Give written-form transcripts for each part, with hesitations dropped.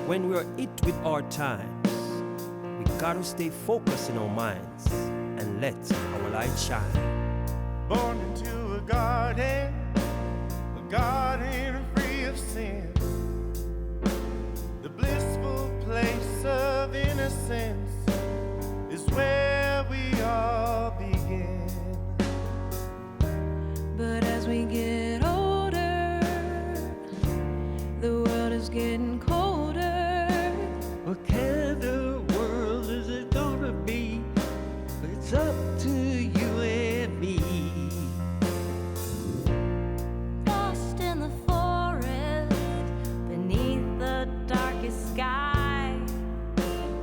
When we're hit with hard times, we gotta stay focused in our minds and let our light shine. Born into a garden free of sin, the blissful place of innocence is where we all begin. But as we get older, the world is getting colder. What kind of world is it gonna be? It's up to you and me. Lost in the forest, beneath the darkest sky.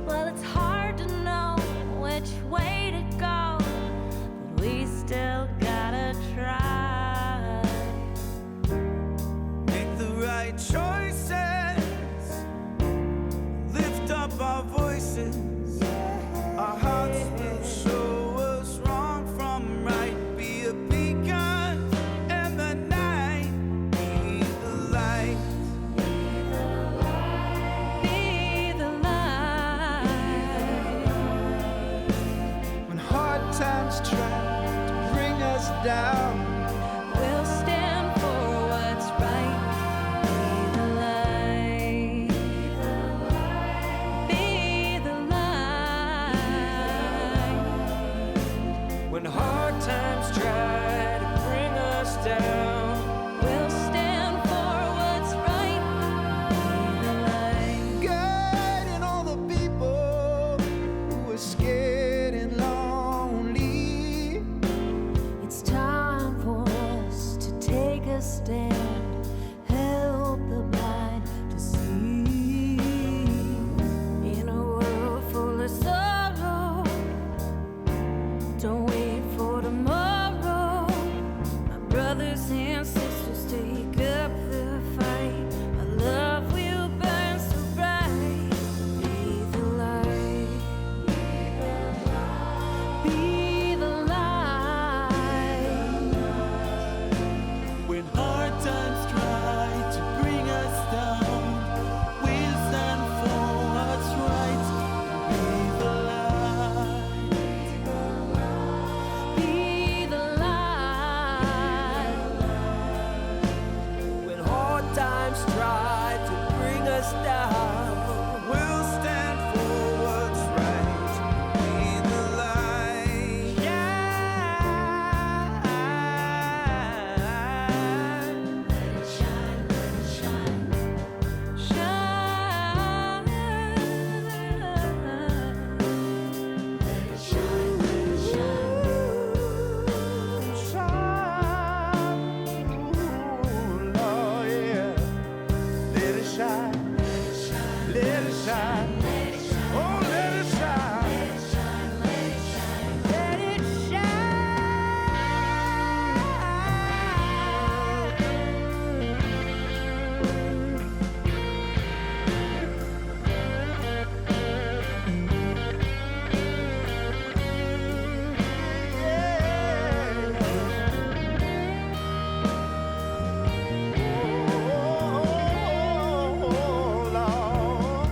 Well, it's hard to know which way to go, but we still gotta try. Make the right choices, lift up our voices. Our hearts will show us wrong from right. Be a beacon in the night. Be the light. Be the light. When hard times try to bring us down, We'll stand for what's right. Be the light. Be the light. When hard times try to bring us down, We'll stand for what's right. Be the light. guiding all the people who are scared and lonely. It's time for us to take a stand. Help the blind to see. In a world full of sorrow, don't wait for tomorrow. My brothers and sisters, take up the fight. Our love will burn so bright. Be the light. Be the light. When hard times try to bring us down, we'll stand for what's right. Be the light. Be the light. when hard times try to bring us down, We'll stand for what's right. Be the light. Let it shine, let it shine, oh let it shine, Let it oh Lord.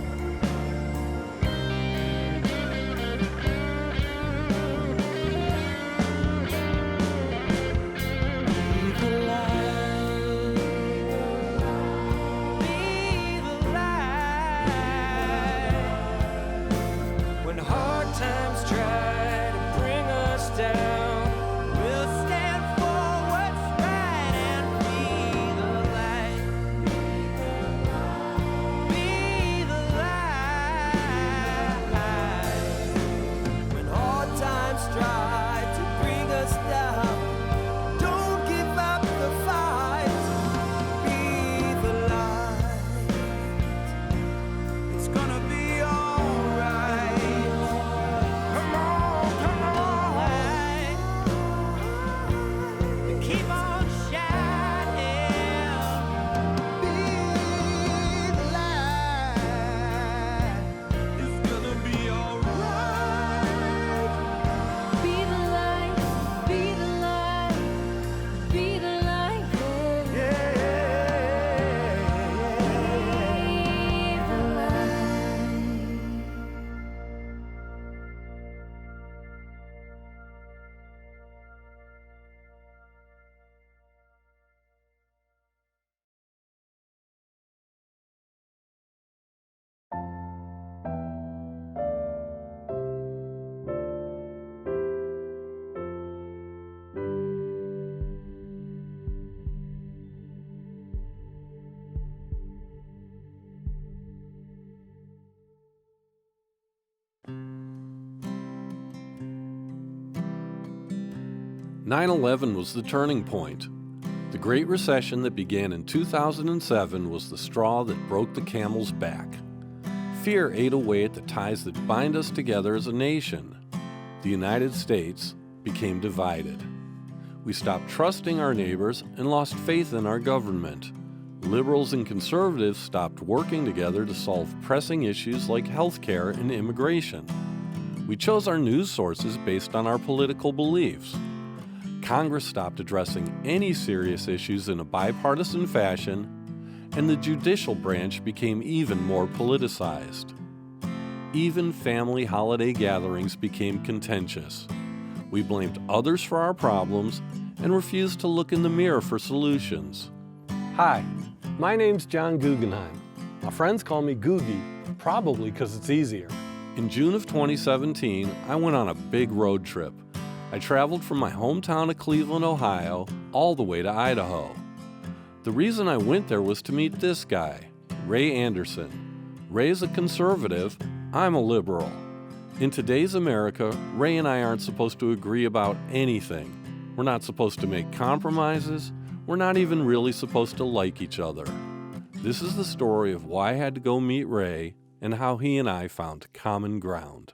9/11 was the turning point. The Great Recession that began in 2007 was the straw that broke the camel's back. Fear ate away at the ties that bind us together as a nation. The United States became divided. We stopped trusting our neighbors and lost faith in our government. Liberals and conservatives stopped working together to solve pressing issues like healthcare and immigration. We chose our news sources based on our political beliefs. Congress stopped addressing any serious issues in a bipartisan fashion, and the judicial branch became even more politicized. Even family holiday gatherings became contentious. We blamed others for our problems and refused to look in the mirror for solutions. Hi, my name's Jon Guggenheim. My friends call me Googie, probably because it's easier. In June of 2017, I went on a big road trip. I traveled from my hometown of Cleveland, Ohio, all the way to Idaho. The reason I went there was to meet this guy, Ray Anderson. Ray is a conservative, I'm a liberal. In today's America, Ray and I aren't supposed to agree about anything. We're not supposed to make compromises. We're not even really supposed to like each other. This is the story of why I had to go meet Ray and how he and I found common ground.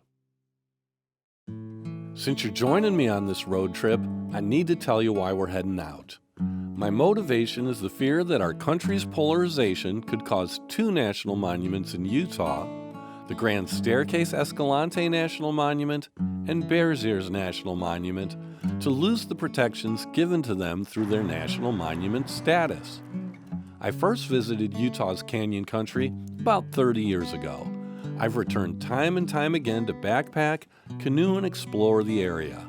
Since you're joining me on this road trip, I need to tell you why we're heading out. My motivation is the fear that our country's polarization could cause two national monuments in Utah, the Grand Staircase Escalante National Monument and Bears Ears National Monument, to lose the protections given to them through their national monument status. I first visited Utah's Canyon Country about 30 years ago. I've returned time and time again to backpack, canoe, and explore the area.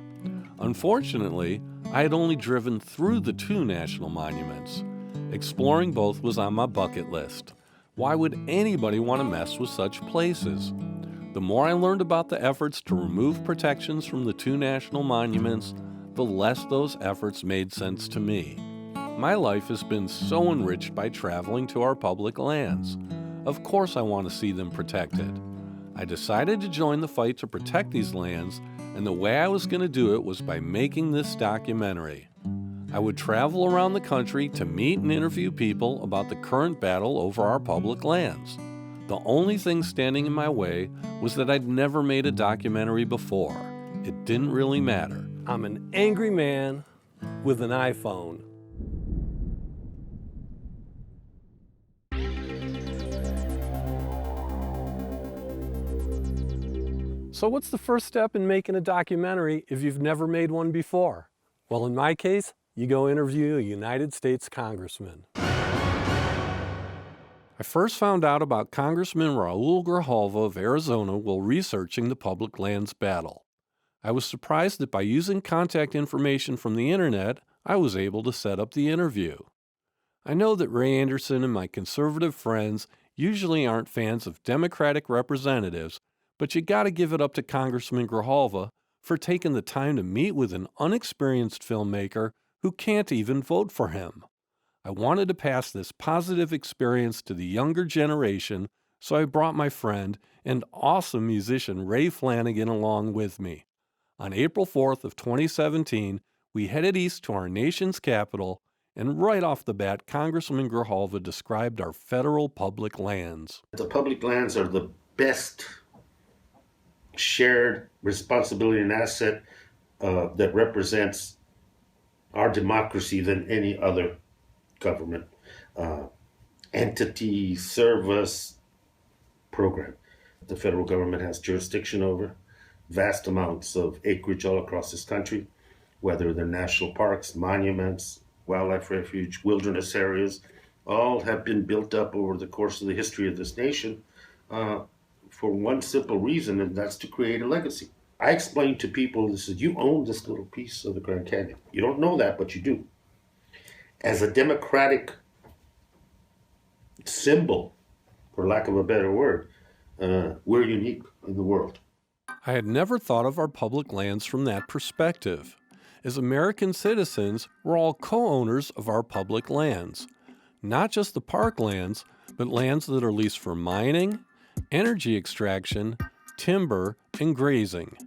Unfortunately, I had only driven through the two national monuments. Exploring both was on my bucket list. Why would anybody want to mess with such places? The more I learned about the efforts to remove protections from the two national monuments, the less those efforts made sense to me. My life has been so enriched by traveling to our public lands. Of course I want to see them protected. I decided to join the fight to protect these lands, and the way I was going to do it was by making this documentary. I would travel around the country to meet and interview people about the current battle over our public lands. The only thing standing in my way was that I'd never made a documentary before. It didn't really matter. I'm an angry man with an iPhone. So what's the first step in making a documentary if you've never made one before? Well, in my case, you go interview a United States congressman. I first found out about Congressman Raul Grijalva of Arizona while researching the public lands battle. I was surprised that by using contact information from the internet, I was able to set up the interview. I know that Ray Anderson and my conservative friends usually aren't fans of Democratic representatives, but you gotta give it up to Congressman Grijalva for taking the time to meet with an unexperienced filmmaker who can't even vote for him. I wanted to pass this positive experience to the younger generation, so I brought my friend and awesome musician Ray Flanagan along with me. On April 4th of 2017, we headed east to our nation's capital, and right off the bat, Congressman Grijalva described our federal public lands. The public lands are the best shared responsibility and asset that represents our democracy than any other government entity, service, program. The federal government has jurisdiction over vast amounts of acreage all across this country, whether they're national parks, monuments, wildlife refuge, wilderness areas, all have been built up over the course of the history of this nation for one simple reason, and that's to create a legacy. I explain to people, this is, you own this little piece of the Grand Canyon. You don't know that, but you do. As a democratic symbol, for lack of a better word, we're unique in the world. I had never thought of our public lands from that perspective. As American citizens, we're all co-owners of our public lands. Not just the park lands, but lands that are leased for mining, energy extraction, timber, and grazing.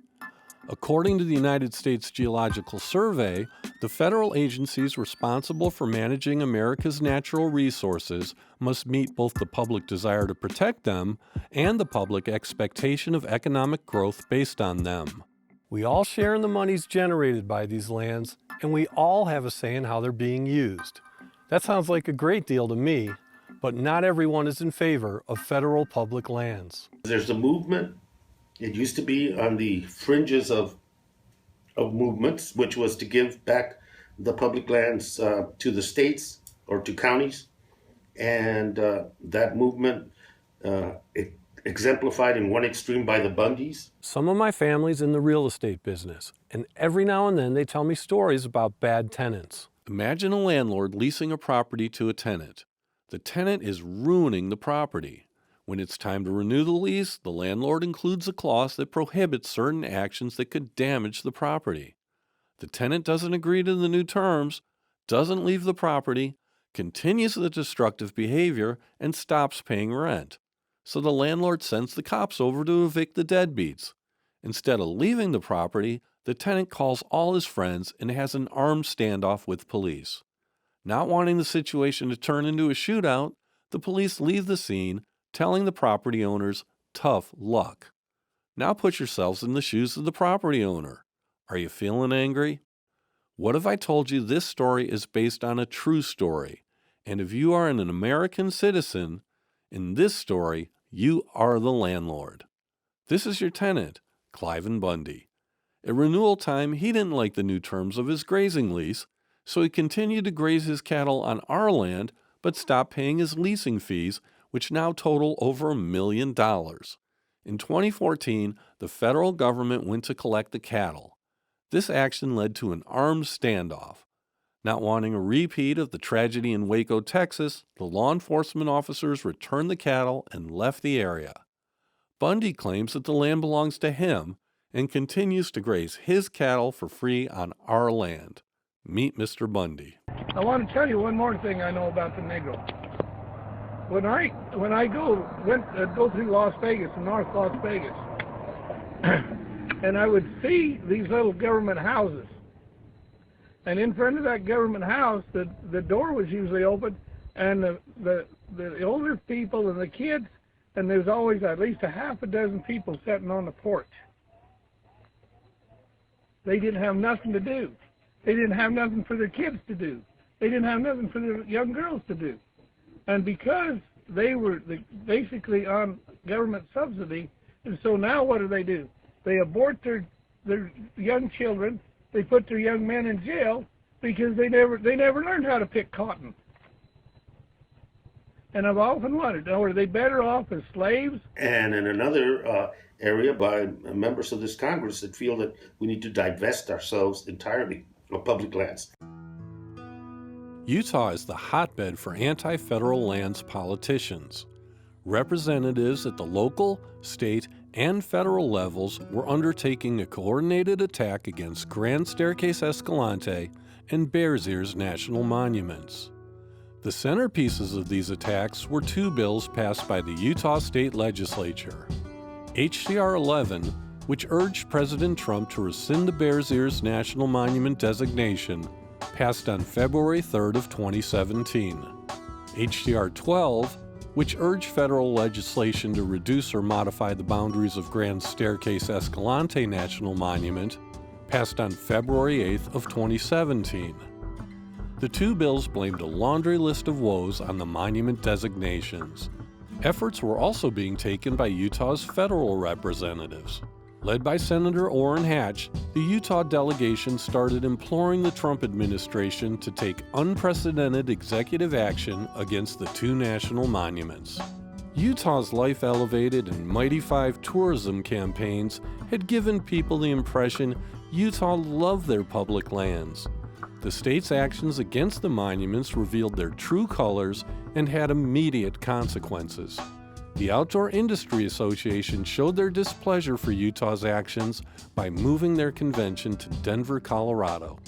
According to the United States Geological Survey, the federal agencies responsible for managing America's natural resources must meet both the public desire to protect them and the public expectation of economic growth based on them. We all share in the monies generated by these lands, and we all have a say in how they're being used. That sounds like a great deal to me, but not everyone is in favor of federal public lands. There's a movement. It used to be on the fringes of movements, which was to give back the public lands to the states or to counties. And that movement exemplified in one extreme by the Bundys. Some of my family's in the real estate business, and every now and then they tell me stories about bad tenants. Imagine a landlord leasing a property to a tenant. The tenant is ruining the property. When it's time to renew the lease, the landlord includes a clause that prohibits certain actions that could damage the property. The tenant doesn't agree to the new terms, doesn't leave the property, continues the destructive behavior, and stops paying rent. So the landlord sends the cops over to evict the deadbeats. Instead of leaving the property, the tenant calls all his friends and has an armed standoff with police. Not wanting the situation to turn into a shootout, the police leave the scene, telling the property owners, tough luck. Now put yourselves in the shoes of the property owner. Are you feeling angry? What if I told you this story is based on a true story, and if you are an American citizen, in this story, you are the landlord. This is your tenant, Cliven Bundy. At renewal time, he didn't like the new terms of his grazing lease, so he continued to graze his cattle on our land, but stopped paying his leasing fees, which now total over $1 million. In 2014, the federal government went to collect the cattle. This action led to an armed standoff. Not wanting a repeat of the tragedy in Waco, Texas, the law enforcement officers returned the cattle and left the area. Bundy claims that the land belongs to him and continues to graze his cattle for free on our land. Meet Mr. Bundy. I want to tell you one more thing I know about the Negro. When I go through Las Vegas, North Las Vegas, and I would see these little government houses, and in front of that government house, the door was usually open, and the older people and the kids, and there's always at least a half a dozen people sitting on the porch. They didn't have nothing to do. They didn't have nothing for their kids to do. They didn't have nothing for their young girls to do. And because they were basically on government subsidy, and so now what do? They abort their young children. They put their young men in jail because they never learned how to pick cotton. And I've often wondered, are they better off as slaves? And in another area by members of this Congress that feel that we need to divest ourselves entirely of public lands. Utah is the hotbed for anti-federal lands politicians. Representatives at the local, state, and federal levels were undertaking a coordinated attack against Grand Staircase Escalante and Bears Ears National Monuments. The centerpieces of these attacks were two bills passed by the Utah State Legislature. HCR 11, which urged President Trump to rescind the Bears Ears National Monument designation, passed on February 3rd of 2017. HCR 12, which urged federal legislation to reduce or modify the boundaries of Grand Staircase Escalante National Monument, passed on February 8th of 2017. The two bills blamed a laundry list of woes on the monument designations. Efforts were also being taken by Utah's federal representatives. Led by Senator Orrin Hatch, the Utah delegation started imploring the Trump administration to take unprecedented executive action against the two national monuments. Utah's Life Elevated and Mighty 5 tourism campaigns had given people the impression Utah loved their public lands. The state's actions against the monuments revealed their true colors and had immediate consequences. The Outdoor Industry Association showed their displeasure for Utah's actions by moving their convention to Denver, Colorado.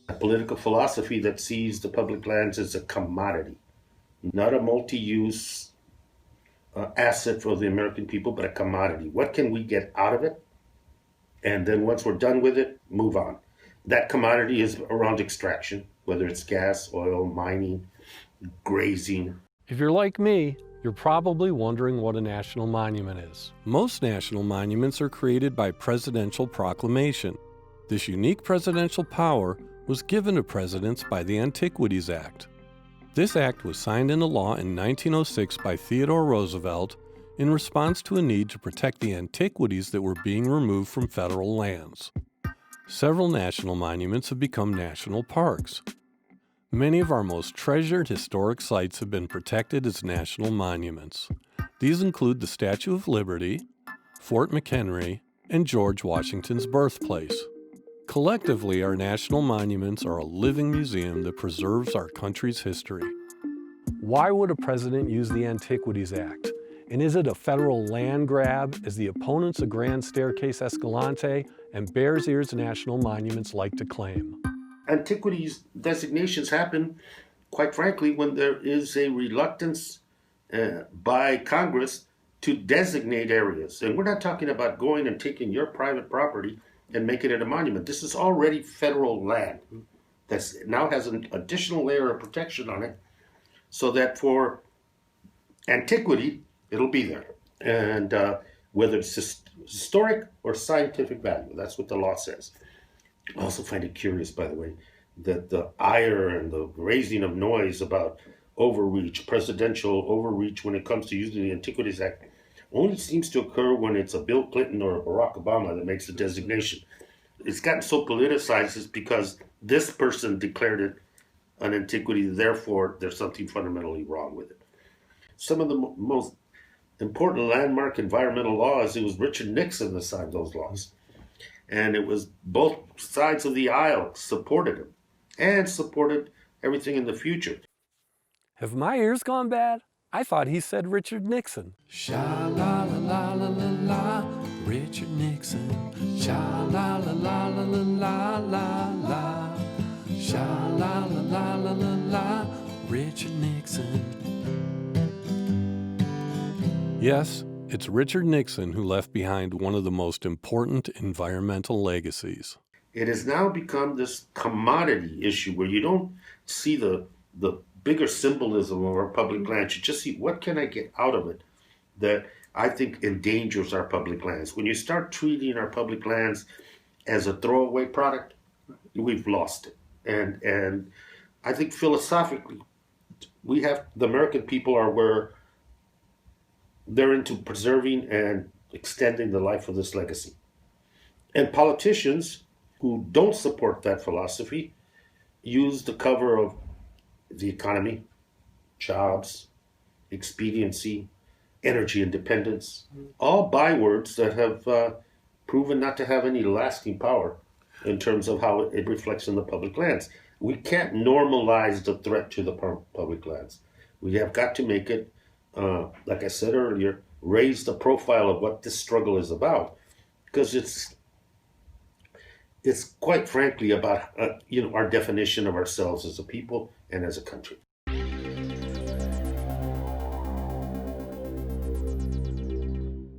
A political philosophy that sees the public lands as a commodity, not a multi-use asset for the American people, but a commodity. What can we get out of it? And then once we're done with it, move on. That commodity is around extraction, whether it's gas, oil, mining, grazing. If you're like me, you're probably wondering what a national monument is. Most national monuments are created by presidential proclamation. This unique presidential power was given to presidents by the Antiquities Act. This act was signed into law in 1906 by Theodore Roosevelt in response to a need to protect the antiquities that were being removed from federal lands. Several national monuments have become national parks. Many of our most treasured historic sites have been protected as national monuments. These include the Statue of Liberty, Fort McHenry, and George Washington's birthplace. Collectively, our national monuments are a living museum that preserves our country's history. Why would a president use the Antiquities Act? And is it a federal land grab, as the opponents of Grand Staircase Escalante and Bears Ears national monuments like to claim? Antiquities designations happen, quite frankly, when there is a reluctance by Congress to designate areas. And we're not talking about going and taking your private property and making it a monument. This is already federal land that now has an additional layer of protection on it, so that for antiquity, it'll be there. And whether it's historic or scientific value, that's what the law says. I also find it curious, by the way, that the ire and the raising of noise about overreach, presidential overreach when it comes to using the Antiquities Act only seems to occur when it's a Bill Clinton or a Barack Obama that makes the designation. It's gotten so politicized is because this person declared it an antiquity, therefore there's something fundamentally wrong with it. Some of the most important landmark environmental laws, it was Richard Nixon that signed those laws. And it was both sides of the aisle supported him and supported everything in the future. Have my ears gone bad? I thought he said Richard Nixon. Sha-la-la-la-la-la-la, Richard Nixon. Sha-la-la-la-la-la-la-la, Sha-la-la-la-la-la-la, Richard Nixon. Yes, it's Richard Nixon who left behind one of the most important environmental legacies. It has now become this commodity issue where you don't see the bigger symbolism of our public lands. You just see, what can I get out of it that I think endangers our public lands? When you start treating our public lands as a throwaway product, we've lost it. And I think philosophically, the American people are where they're into preserving and extending the life of this legacy. And politicians who don't support that philosophy use the cover of the economy, jobs, expediency, energy independence, all bywords that have proven not to have any lasting power in terms of how it reflects in the public lands. We can't normalize the threat to the public lands. We have got to make it, like I said earlier, raise the profile of what this struggle is about, because it's quite frankly about our definition of ourselves as a people and as a country.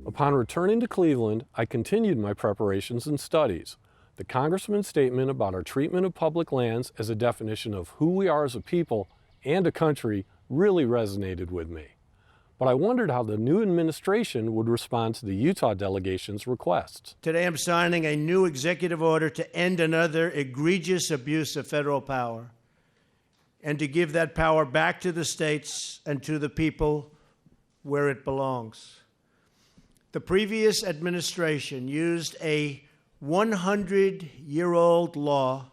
Upon returning to Cleveland, I continued my preparations and studies. The Congressman's statement about our treatment of public lands as a definition of who we are as a people and a country really resonated with me. But I wondered how the new administration would respond to the Utah delegation's requests. Today I'm signing a new executive order to end another egregious abuse of federal power and to give that power back to the states and to the people where it belongs. The previous administration used a 100-year-old law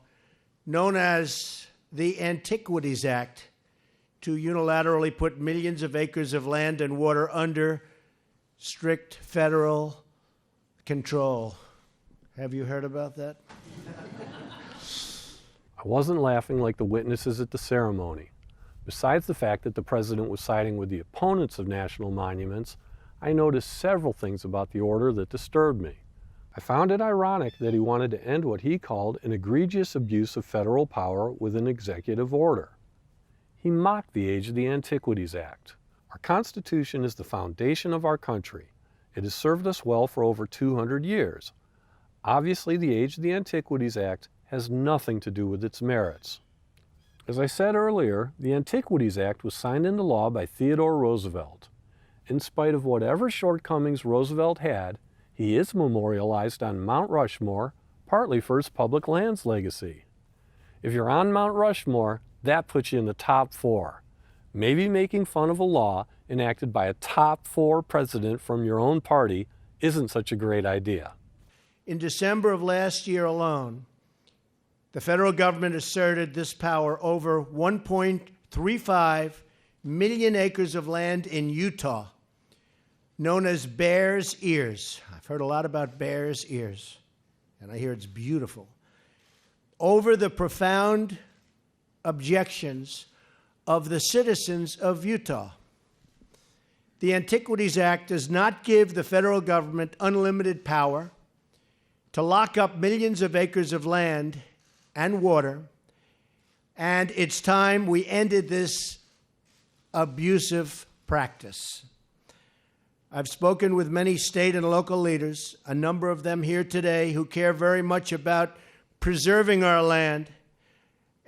known as the Antiquities Act to unilaterally put millions of acres of land and water under strict federal control. Have you heard about that? I wasn't laughing like the witnesses at the ceremony. Besides the fact that the president was siding with the opponents of national monuments, I noticed several things about the order that disturbed me. I found it ironic that he wanted to end what he called an egregious abuse of federal power with an executive order. He mocked the age of the Antiquities Act. Our Constitution is the foundation of our country. It has served us well for over 200 years. Obviously, the age of the Antiquities Act has nothing to do with its merits. As I said earlier, the Antiquities Act was signed into law by Theodore Roosevelt. In spite of whatever shortcomings Roosevelt had, he is memorialized on Mount Rushmore, partly for his public lands legacy. If you're on Mount Rushmore, that puts you in the top 4. Maybe making fun of a law enacted by a top 4 president from your own party isn't such a great idea. In December of last year alone, the federal government asserted this power over 1.35 million acres of land in Utah, known as Bears Ears. I've heard a lot about Bears Ears, and I hear it's beautiful. Over the profound objections of the citizens of Utah. The Antiquities Act does not give the federal government unlimited power to lock up millions of acres of land and water, and it's time we ended this abusive practice. I've spoken with many state and local leaders, a number of them here today, who care very much about preserving our land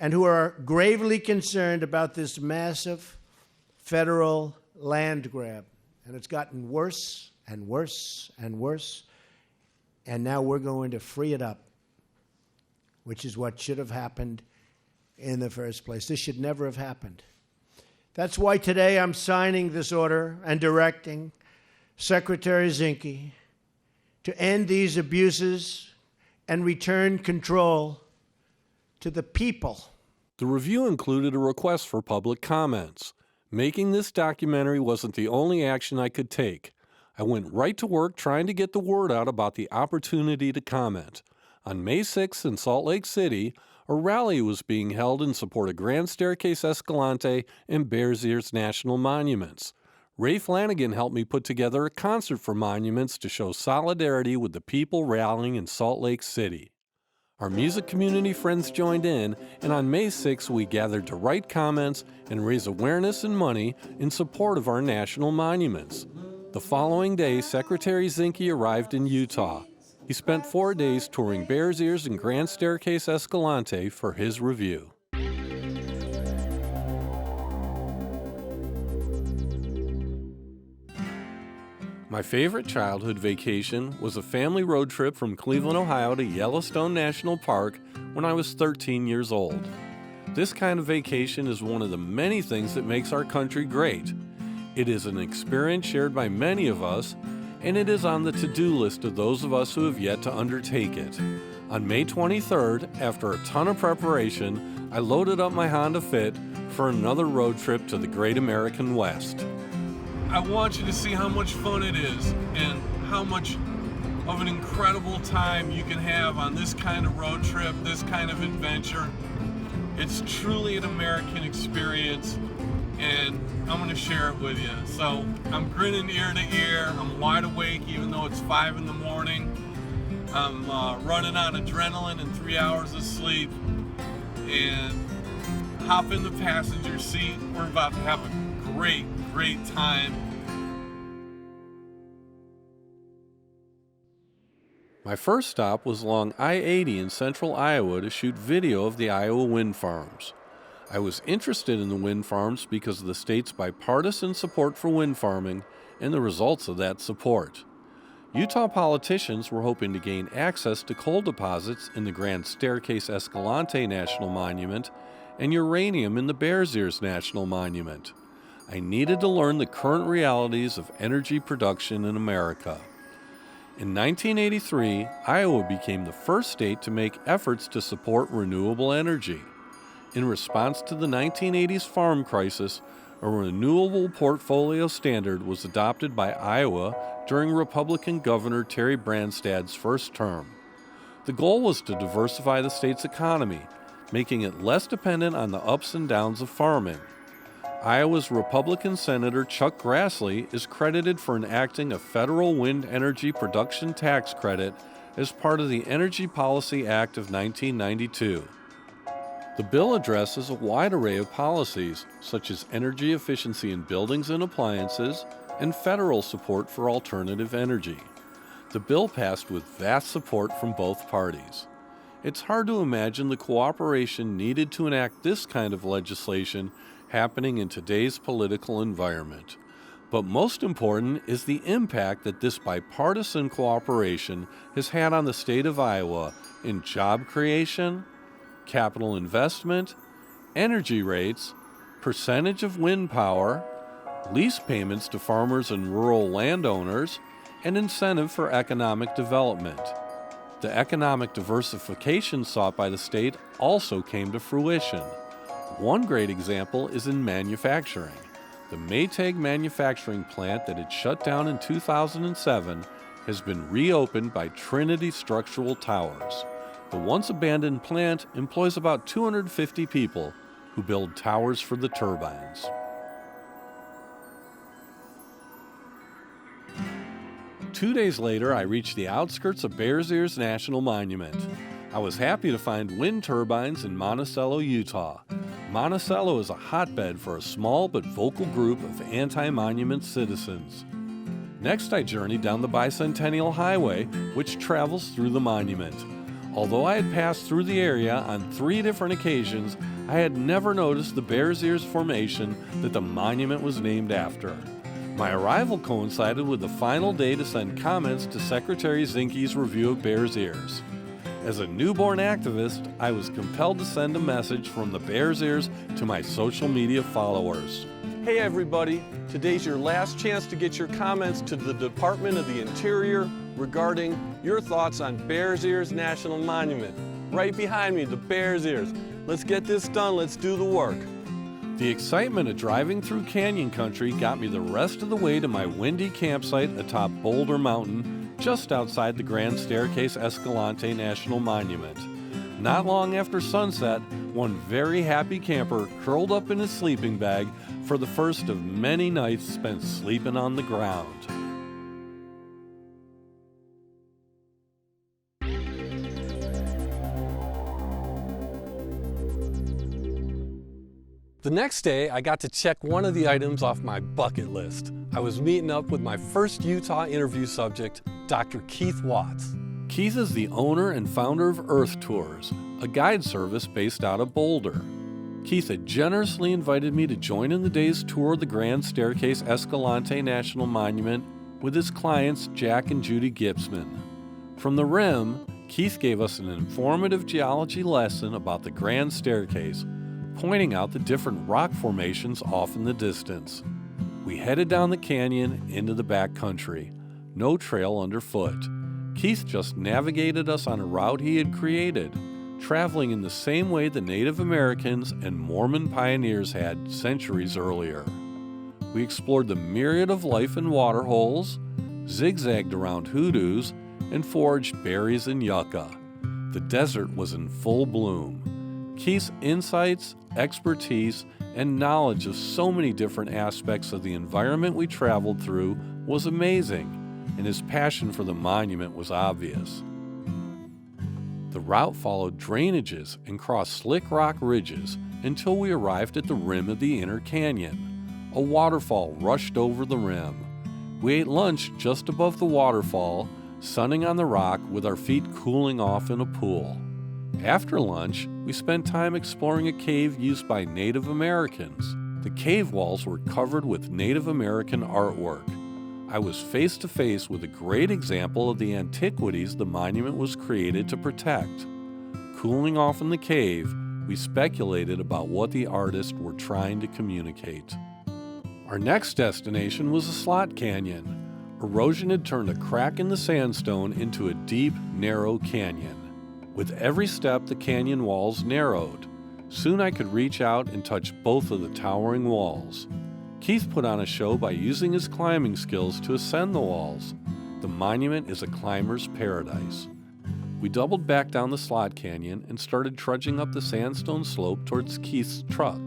and who are gravely concerned about this massive federal land grab. And it's gotten worse and worse and worse, and now we're going to free it up, which is what should have happened in the first place. This should never have happened. That's why today I'm signing this order and directing Secretary Zinke to end these abuses and return control to the people. The review included a request for public comments. Making this documentary wasn't the only action I could take. I went right to work trying to get the word out about the opportunity to comment. On May 6th in Salt Lake City, a rally was being held in support of Grand Staircase Escalante and Bears Ears National Monuments. Ray Flanagan helped me put together a concert for monuments to show solidarity with the people rallying in Salt Lake City. Our music community friends joined in, and on May 6th we gathered to write comments and raise awareness and money in support of our national monuments. The following day, Secretary Zinke arrived in Utah. He spent 4 days touring Bears Ears and Grand Staircase Escalante for his review. My favorite childhood vacation was a family road trip from Cleveland, Ohio to Yellowstone National Park when I was 13 years old. This kind of vacation is one of the many things that makes our country great. It is an experience shared by many of us, and it is on the to-do list of those of us who have yet to undertake it. On May 23rd, after a ton of preparation, I loaded up my Honda Fit for another road trip to the Great American West. I want you to see how much fun it is and how much of an incredible time you can have on this kind of road trip, this kind of adventure. It's truly an American experience, and I'm going to share it with you. So I'm grinning ear to ear. I'm wide awake even though it's 5 in the morning. I'm running on adrenaline and 3 hours of sleep. And hop in the passenger seat. We're about to have a great time. My first stop was along I-80 in central Iowa to shoot video of the Iowa wind farms. I was interested in the wind farms because of the state's bipartisan support for wind farming and the results of that support. Utah politicians were hoping to gain access to coal deposits in the Grand Staircase Escalante National Monument and uranium in the Bears Ears National Monument. I needed to learn the current realities of energy production in America. In 1983, Iowa became the first state to make efforts to support renewable energy. In response to the 1980s farm crisis, a renewable portfolio standard was adopted by Iowa during Republican Governor Terry Branstad's first term. The goal was to diversify the state's economy, making it less dependent on the ups and downs of farming. Iowa's Republican Senator Chuck Grassley is credited for enacting a federal wind energy production tax credit as part of the Energy Policy Act of 1992. The bill addresses a wide array of policies, such as energy efficiency in buildings and appliances, and federal support for alternative energy. The bill passed with vast support from both parties. It's hard to imagine the cooperation needed to enact this kind of legislation happening in today's political environment. But most important is the impact that this bipartisan cooperation has had on the state of Iowa in job creation, capital investment, energy rates, percentage of wind power, lease payments to farmers and rural landowners, and incentive for economic development. The economic diversification sought by the state also came to fruition. One great example is in manufacturing. The Maytag manufacturing plant that had shut down in 2007 has been reopened by Trinity Structural Towers. The once abandoned plant employs about 250 people who build towers for the turbines. Two days later, I reached the outskirts of Bears Ears National Monument. I was happy to find wind turbines in Monticello, Utah. Monticello is a hotbed for a small but vocal group of anti-monument citizens. Next, I journeyed down the Bicentennial Highway, which travels through the monument. Although I had passed through the area on 3 different occasions, I had never noticed the Bears Ears formation that the monument was named after. My arrival coincided with the final day to send comments to Secretary Zinke's review of Bears Ears. As a newborn activist, I was compelled to send a message from the Bears Ears to my social media followers. Hey everybody, today's your last chance to get your comments to the Department of the Interior regarding your thoughts on Bears Ears National Monument. Right behind me, the Bears Ears. Let's get this done, let's do the work. The excitement of driving through canyon country got me the rest of the way to my windy campsite atop Boulder Mountain, just outside the Grand Staircase Escalante National Monument. Not long after sunset, one very happy camper curled up in his sleeping bag for the first of many nights spent sleeping on the ground. The next day, I got to check one of the items off my bucket list. I was meeting up with my first Utah interview subject, Dr. Keith Watts. Keith is the owner and founder of Earth Tours, a guide service based out of Boulder. Keith had generously invited me to join in the day's tour of the Grand Staircase Escalante National Monument with his clients Jack and Judy Gipsman. From the rim, Keith gave us an informative geology lesson about the Grand Staircase, pointing out the different rock formations off in the distance. We headed down the canyon into the back country. No trail underfoot. Keith just navigated us on a route he had created, traveling in the same way the Native Americans and Mormon pioneers had centuries earlier. We explored the myriad of life in water holes, zigzagged around hoodoos, and foraged berries and yucca. The desert was in full bloom. Keith's insights, expertise, and knowledge of so many different aspects of the environment we traveled through was amazing, and his passion for the monument was obvious. The route followed drainages and crossed slick rock ridges until we arrived at the rim of the inner canyon. A waterfall rushed over the rim. We ate lunch just above the waterfall, sunning on the rock with our feet cooling off in a pool. After lunch, we spent time exploring a cave used by Native Americans. The cave walls were covered with Native American artwork. I was face to face with a great example of the antiquities the monument was created to protect. Cooling off in the cave, we speculated about what the artists were trying to communicate. Our next destination was a slot canyon. Erosion had turned a crack in the sandstone into a deep, narrow canyon. With every step, the canyon walls narrowed. Soon I could reach out and touch both of the towering walls. Keith put on a show by using his climbing skills to ascend the walls. The monument is a climber's paradise. We doubled back down the slot canyon and started trudging up the sandstone slope towards Keith's truck.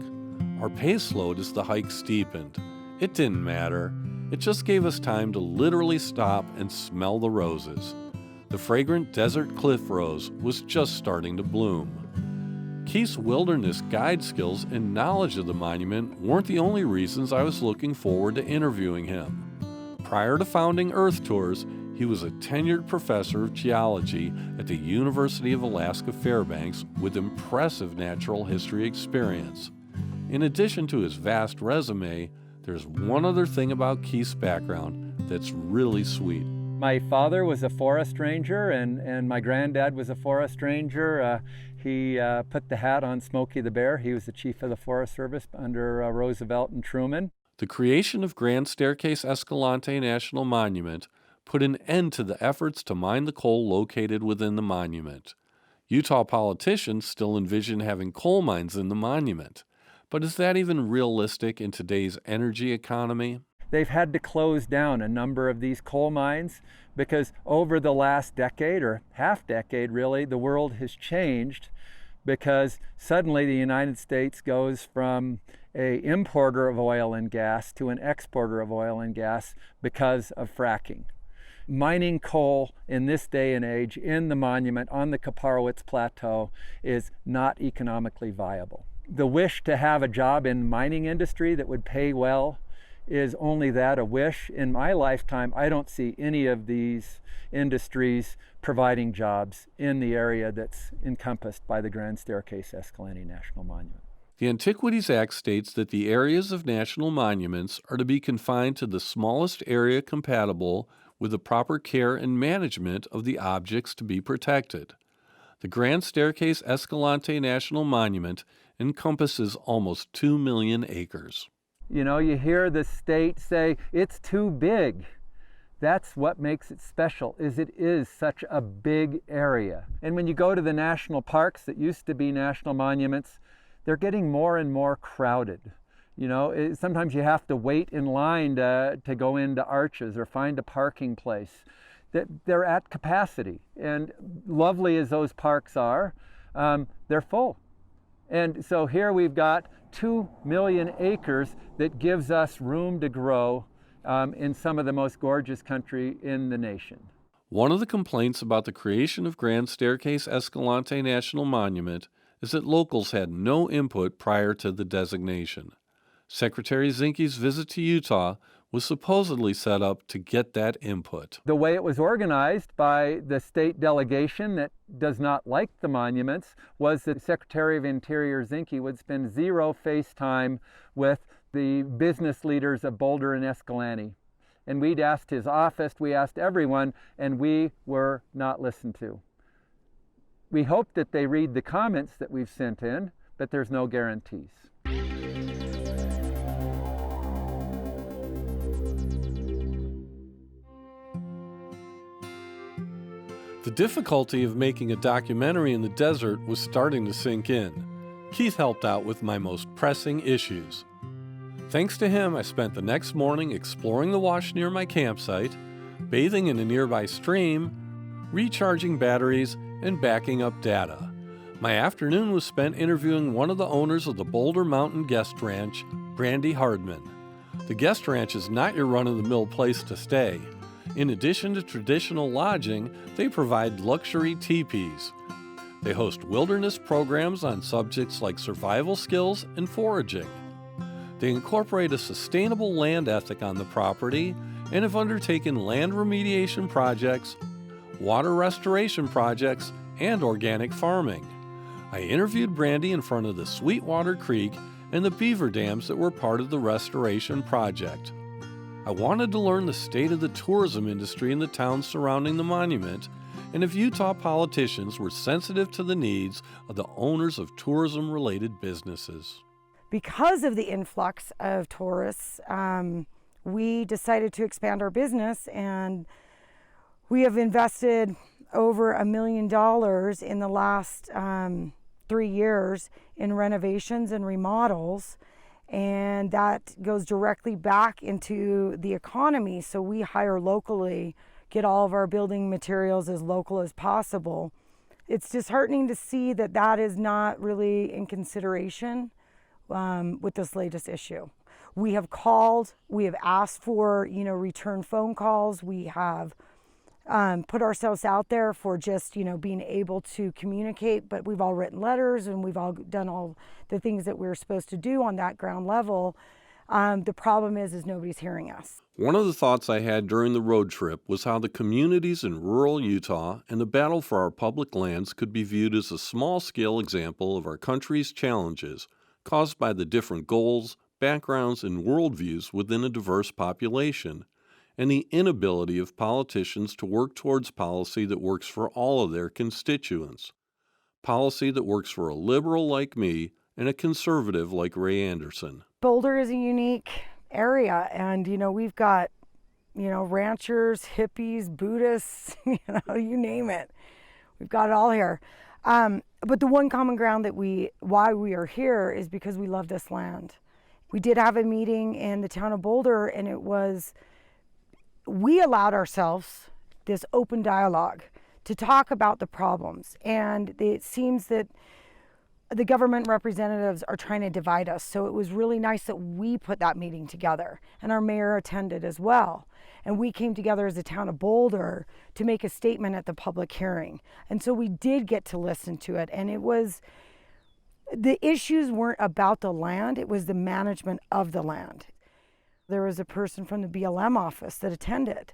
Our pace slowed as the hike steepened. It didn't matter. It just gave us time to literally stop and smell the roses. The fragrant desert cliff rose was just starting to bloom. Keith's wilderness guide skills and knowledge of the monument weren't the only reasons I was looking forward to interviewing him. Prior to founding Earth Tours, he was a tenured professor of geology at the University of Alaska Fairbanks with impressive natural history experience. In addition to his vast resume, there's one other thing about Keith's background that's really sweet. My father was a forest ranger, and my granddad was a forest ranger. He put the hat on Smokey the Bear. He was the chief of the Forest Service under Roosevelt and Truman. The creation of Grand Staircase Escalante National Monument put an end to the efforts to mine the coal located within the monument. Utah politicians still envision having coal mines in the monument. But is that even realistic in today's energy economy? They've had to close down a number of these coal mines because over the last decade, or half decade really, the world has changed because suddenly the United States goes from an importer of oil and gas to an exporter of oil and gas because of fracking. Mining coal in this day and age in the monument on the Kaparowitz Plateau is not economically viable. The wish to have a job in the mining industry that would pay well is only that, a wish. In my lifetime, I don't see any of these industries providing jobs in the area that's encompassed by the Grand Staircase Escalante National Monument. The Antiquities Act states that the areas of national monuments are to be confined to the smallest area compatible with the proper care and management of the objects to be protected. The Grand Staircase Escalante National Monument encompasses almost 2 million acres. You know, you hear the state say, it's too big. That's what makes it special, is it is such a big area. And when you go to the national parks that used to be national monuments, they're getting more and more crowded. You know, sometimes you have to wait in line to go into arches or find a parking place. They're at capacity. And lovely as those parks are, they're full. And so here we've got 2 million acres that gives us room to grow in some of the most gorgeous country in the nation. One of the complaints about the creation of Grand Staircase Escalante National Monument is that locals had no input prior to the designation. Secretary Zinke's visit to Utah was supposedly set up to get that input. The way it was organized by the state delegation that does not like the monuments was that Secretary of Interior Zinke would spend zero face time with the business leaders of Boulder and Escalante. And we'd asked his office, we asked everyone, and we were not listened to. We hope that they read the comments that we've sent in, but there's no guarantees. The difficulty of making a documentary in the desert was starting to sink in. Keith helped out with my most pressing issues. Thanks to him, I spent the next morning exploring the wash near my campsite, bathing in a nearby stream, recharging batteries, and backing up data. My afternoon was spent interviewing one of the owners of the Boulder Mountain Guest Ranch, Brandy Hardman. The guest ranch is not your run-of-the-mill place to stay. In addition to traditional lodging, they provide luxury teepees. They host wilderness programs on subjects like survival skills and foraging. They incorporate a sustainable land ethic on the property and have undertaken land remediation projects, water restoration projects, and organic farming. I interviewed Brandy in front of the Sweetwater Creek and the beaver dams that were part of the restoration project. I wanted to learn the state of the tourism industry in the towns surrounding the monument and if Utah politicians were sensitive to the needs of the owners of tourism-related businesses. Because of the influx of tourists, we decided to expand our business, and we have invested over $1 million in the last 3 years in renovations and remodels. And that goes directly back into the economy. So we hire locally, get all of our building materials as local as possible. It's disheartening to see that that is not really in consideration with this latest issue. We have called, we have asked for, return phone calls. We have put ourselves out there for just, being able to communicate, but we've all written letters and we've all done all the things that we're supposed to do on that ground level. The problem is nobody's hearing us. One of the thoughts I had during the road trip was how the communities in rural Utah and the battle for our public lands could be viewed as a small-scale example of our country's challenges caused by the different goals, backgrounds, and worldviews within a diverse population, and the inability of politicians to work towards policy that works for all of their constituents. Policy that works for a liberal like me and a conservative like Ray Anderson. Boulder is a unique area, and we've got ranchers, hippies, Buddhists, you name it. We've got it all here. But the one common ground why we are here is because we love this land. We did have a meeting in the town of Boulder, and we allowed ourselves this open dialogue to talk about the problems, and it seems that the government representatives are trying to divide us. So it was really nice that we put that meeting together, and our mayor attended as well. And we came together as the town of Boulder to make a statement at the public hearing. And so we did get to listen to it. And the issues weren't about the land, it was the management of the land. There was a person from the BLM office that attended.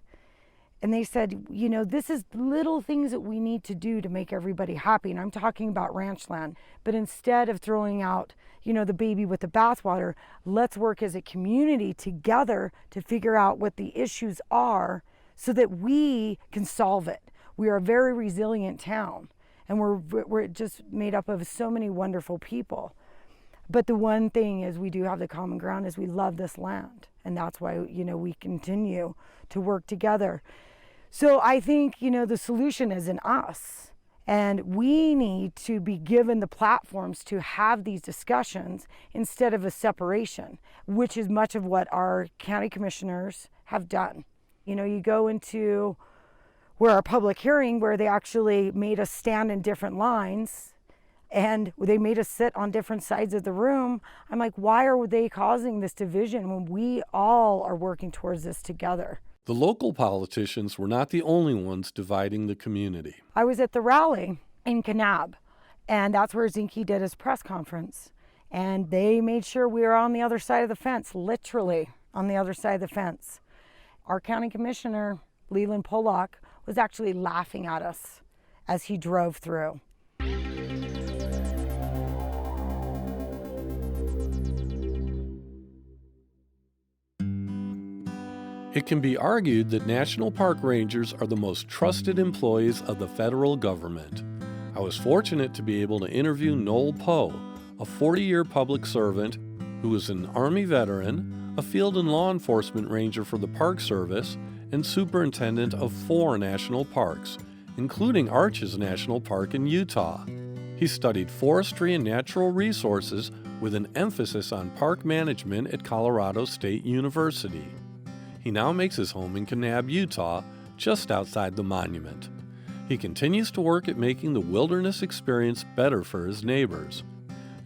And they said, this is little things that we need to do to make everybody happy. And I'm talking about ranch land. But instead of throwing out, the baby with the bathwater, let's work as a community together to figure out what the issues are so that we can solve it. We are a very resilient town, and we're just made up of so many wonderful people. But the one thing is we do have the common ground is we love this land. And that's why, we continue to work together. So I think, the solution is in us. And we need to be given the platforms to have these discussions instead of a separation, which is much of what our county commissioners have done. You go into our public hearing where they actually made us stand in different lines and they made us sit on different sides of the room. I'm like, why are they causing this division when we all are working towards this together? The local politicians were not the only ones dividing the community. I was at the rally in Kanab, and that's where Zinke did his press conference. And they made sure we were on the other side of the fence, literally on the other side of the fence. Our county commissioner, Leland Pollock, was actually laughing at us as he drove through. It can be argued that National Park Rangers are the most trusted employees of the federal government. I was fortunate to be able to interview Noel Poe, a 40-year public servant who is an Army veteran, a field and law enforcement ranger for the Park Service, and superintendent of 4 national parks, including Arches National Park in Utah. He studied forestry and natural resources with an emphasis on park management at Colorado State University. He now makes his home in Kanab, Utah, just outside the monument. He continues to work at making the wilderness experience better for his neighbors.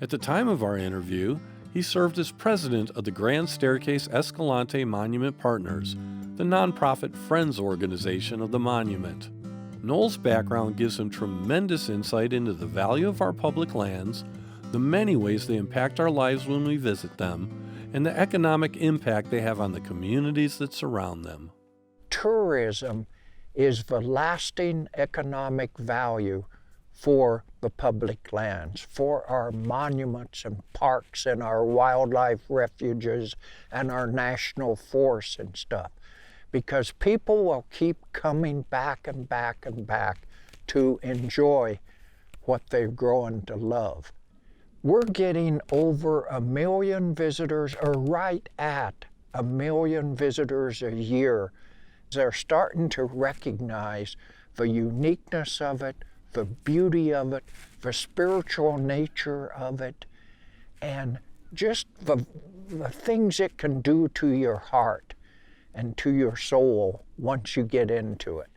At the time of our interview, he served as president of the Grand Staircase Escalante Monument Partners, the nonprofit Friends organization of the monument. Noel's background gives him tremendous insight into the value of our public lands, the many ways they impact our lives when we visit them, and the economic impact they have on the communities that surround them. Tourism is the lasting economic value for the public lands, for our monuments and parks and our wildlife refuges and our national forests and stuff. Because people will keep coming back and back and back to enjoy what they've grown to love. We're getting over 1 million visitors, or right at 1 million visitors a year. They're starting to recognize the uniqueness of it, the beauty of it, the spiritual nature of it, and just the things it can do to your heart and to your soul once you get into it.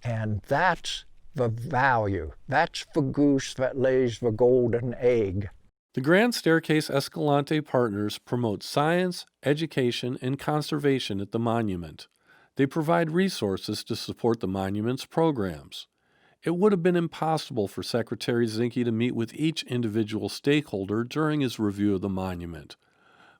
And that's the value. That's the goose that lays the golden egg. The Grand Staircase Escalante Partners promote science, education, and conservation at the monument. They provide resources to support the monument's programs. It would have been impossible for Secretary Zinke to meet with each individual stakeholder during his review of the monument.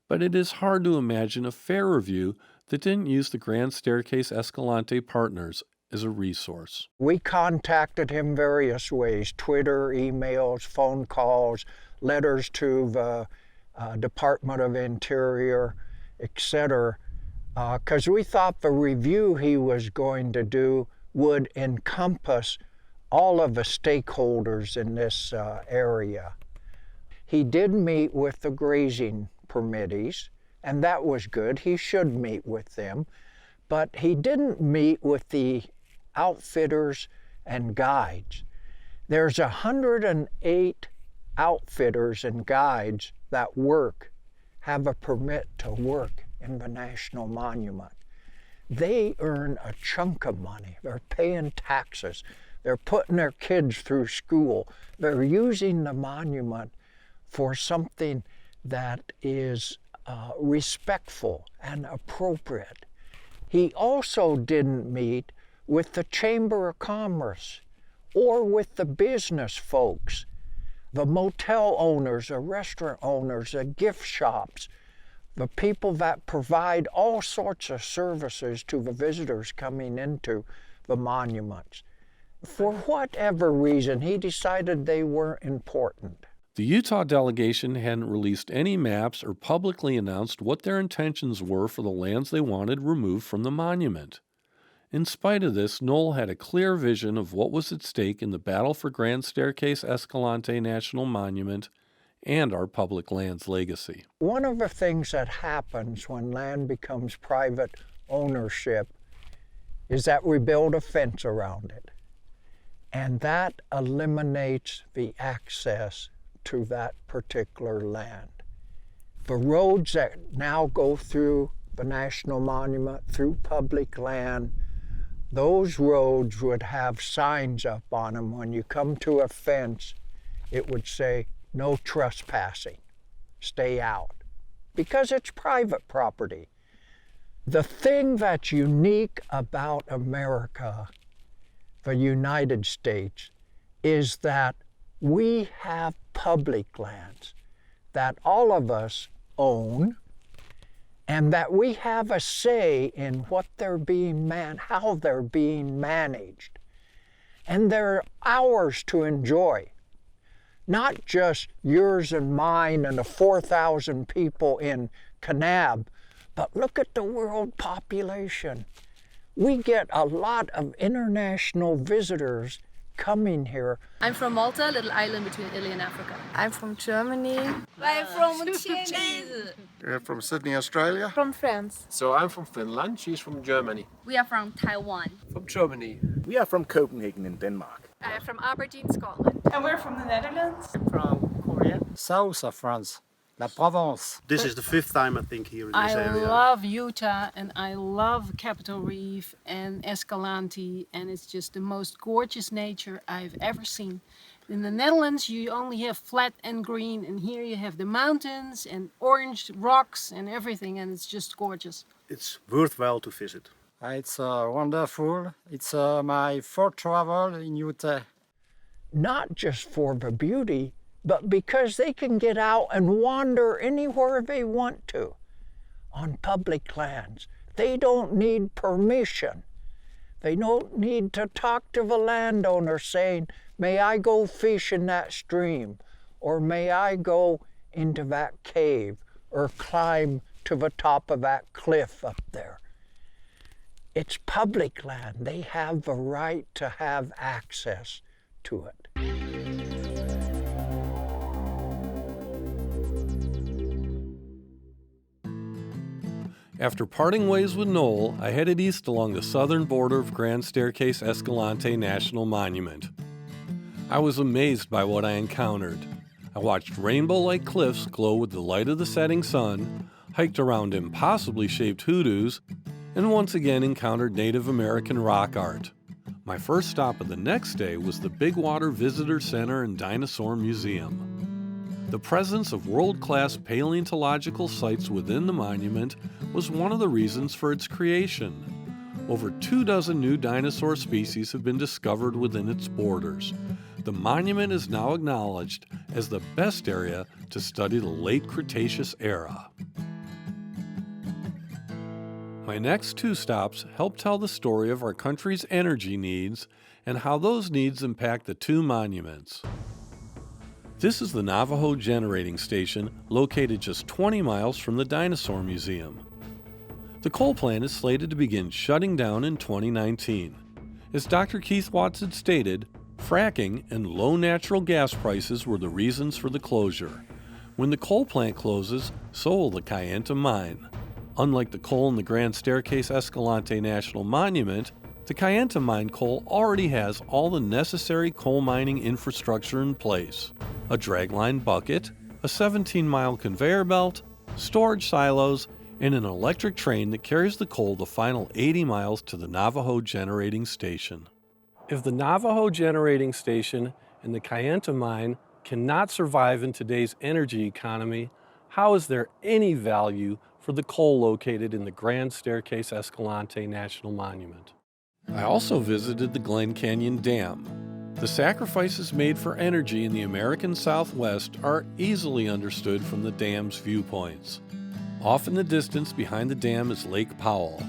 But it is hard to imagine a fair review that didn't use the Grand Staircase Escalante partners as a resource. We contacted him various ways: Twitter, emails, phone calls, letters to the Department of Interior, etc., because we thought the review he was going to do would encompass all of the stakeholders in this area. He did meet with the grazing permittees, and that was good. He should meet with them. But he didn't meet with the outfitters and guides. There's 108 outfitters and guides that have a permit to work in the National Monument. They earn a chunk of money. They're paying taxes. They're putting their kids through school. They're using the monument for something that is respectful and appropriate. He also didn't meet with the Chamber of Commerce or with the business folks, the motel owners, the restaurant owners, the gift shops, the people that provide all sorts of services to the visitors coming into the monuments. For whatever reason, he decided they weren't important. The Utah delegation hadn't released any maps or publicly announced what their intentions were for the lands they wanted removed from the monument. In spite of this, Noel had a clear vision of what was at stake in the battle for Grand Staircase Escalante National Monument and our public lands legacy. One of the things that happens when land becomes private ownership is that we build a fence around it. And that eliminates the access to that particular land. The roads that now go through the National Monument, through public land, those roads would have signs up on them. When you come to a fence, it would say, "No trespassing, stay out," because it's private property. The thing that's unique about America, the United States, is that we have public lands that all of us own, and that we have a say in what they're being how they're being managed. And they're ours to enjoy. Not just yours and mine and the 4,000 people in Kanab, but look at the world population. We get a lot of international visitors coming here. I'm from Malta, a little island between Italy and Africa. I'm from Germany. I'm from Chile. We're from Sydney, Australia. From France. So I'm from Finland, she's from Germany. We are from Taiwan. From Germany. We are from Copenhagen in Denmark. From Aberdeen, Scotland. And we're from the Netherlands. I'm from Korea. South of France. La Provence. This is the 5th time, I think, here in this area. I love Utah, and I love Capitol Reef and Escalante, and it's just the most gorgeous nature I've ever seen. In the Netherlands, you only have flat and green, and here you have the mountains and orange rocks and everything, and it's just gorgeous. It's worthwhile to visit. It's wonderful. It's my fourth travel in Utah. Not just for the beauty, but because they can get out and wander anywhere they want to on public lands. They don't need permission. They don't need to talk to the landowner saying, "May I go fish in that stream?" or "May I go into that cave?" or "climb to the top of that cliff up there." It's public land. They have the right to have access to it. After parting ways with Noel, I headed east along the southern border of Grand Staircase Escalante National Monument. I was amazed by what I encountered. I watched rainbow-like cliffs glow with the light of the setting sun, hiked around impossibly shaped hoodoos, and once again encountered Native American rock art. My first stop of the next day was the Big Water Visitor Center and Dinosaur Museum. The presence of world-class paleontological sites within the monument was one of the reasons for its creation. over 24 new dinosaur species have been discovered within its borders. The monument is now acknowledged as the best area to study the late Cretaceous era. My next 2 stops help tell the story of our country's energy needs and how those needs impact the 2 monuments. This is the Navajo Generating Station, located just 20 miles from the Dinosaur Museum. The coal plant is slated to begin shutting down in 2019. As Dr. Keith Watts had stated, fracking and low natural gas prices were the reasons for the closure. When the coal plant closes, so will the Kayenta mine. Unlike the coal in the Grand Staircase Escalante National Monument, the Kayenta mine coal already has all the necessary coal mining infrastructure in place: a dragline bucket, a 17-mile conveyor belt, storage silos, and an electric train that carries the coal the final 80 miles to the Navajo Generating Station. If the Navajo Generating Station and the Kayenta mine cannot survive in today's energy economy, how is there any value for the coal located in the Grand Staircase Escalante National Monument? I also visited the Glen Canyon Dam. The sacrifices made for energy in the American Southwest are easily understood from the dam's viewpoints. Off in the distance behind the dam is Lake Powell.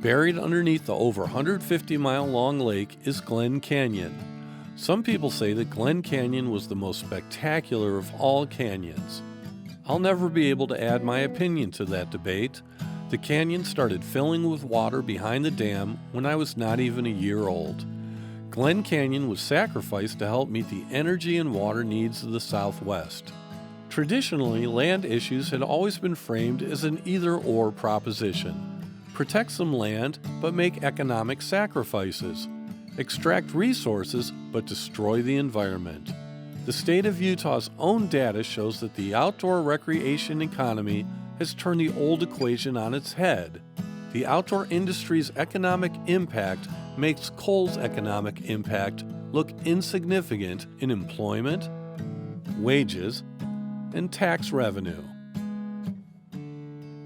Buried underneath the over 150-mile-long lake is Glen Canyon. Some people say that Glen Canyon was the most spectacular of all canyons. I'll never be able to add my opinion to that debate. The canyon started filling with water behind the dam when I was not even a year old. Glen Canyon was sacrificed to help meet the energy and water needs of the Southwest. Traditionally, land issues had always been framed as an either-or proposition. Protect some land, but make economic sacrifices. Extract resources, but destroy the environment. The state of Utah's own data shows that the outdoor recreation economy has turned the old equation on its head. The outdoor industry's economic impact makes coal's economic impact look insignificant in employment, wages, and tax revenue.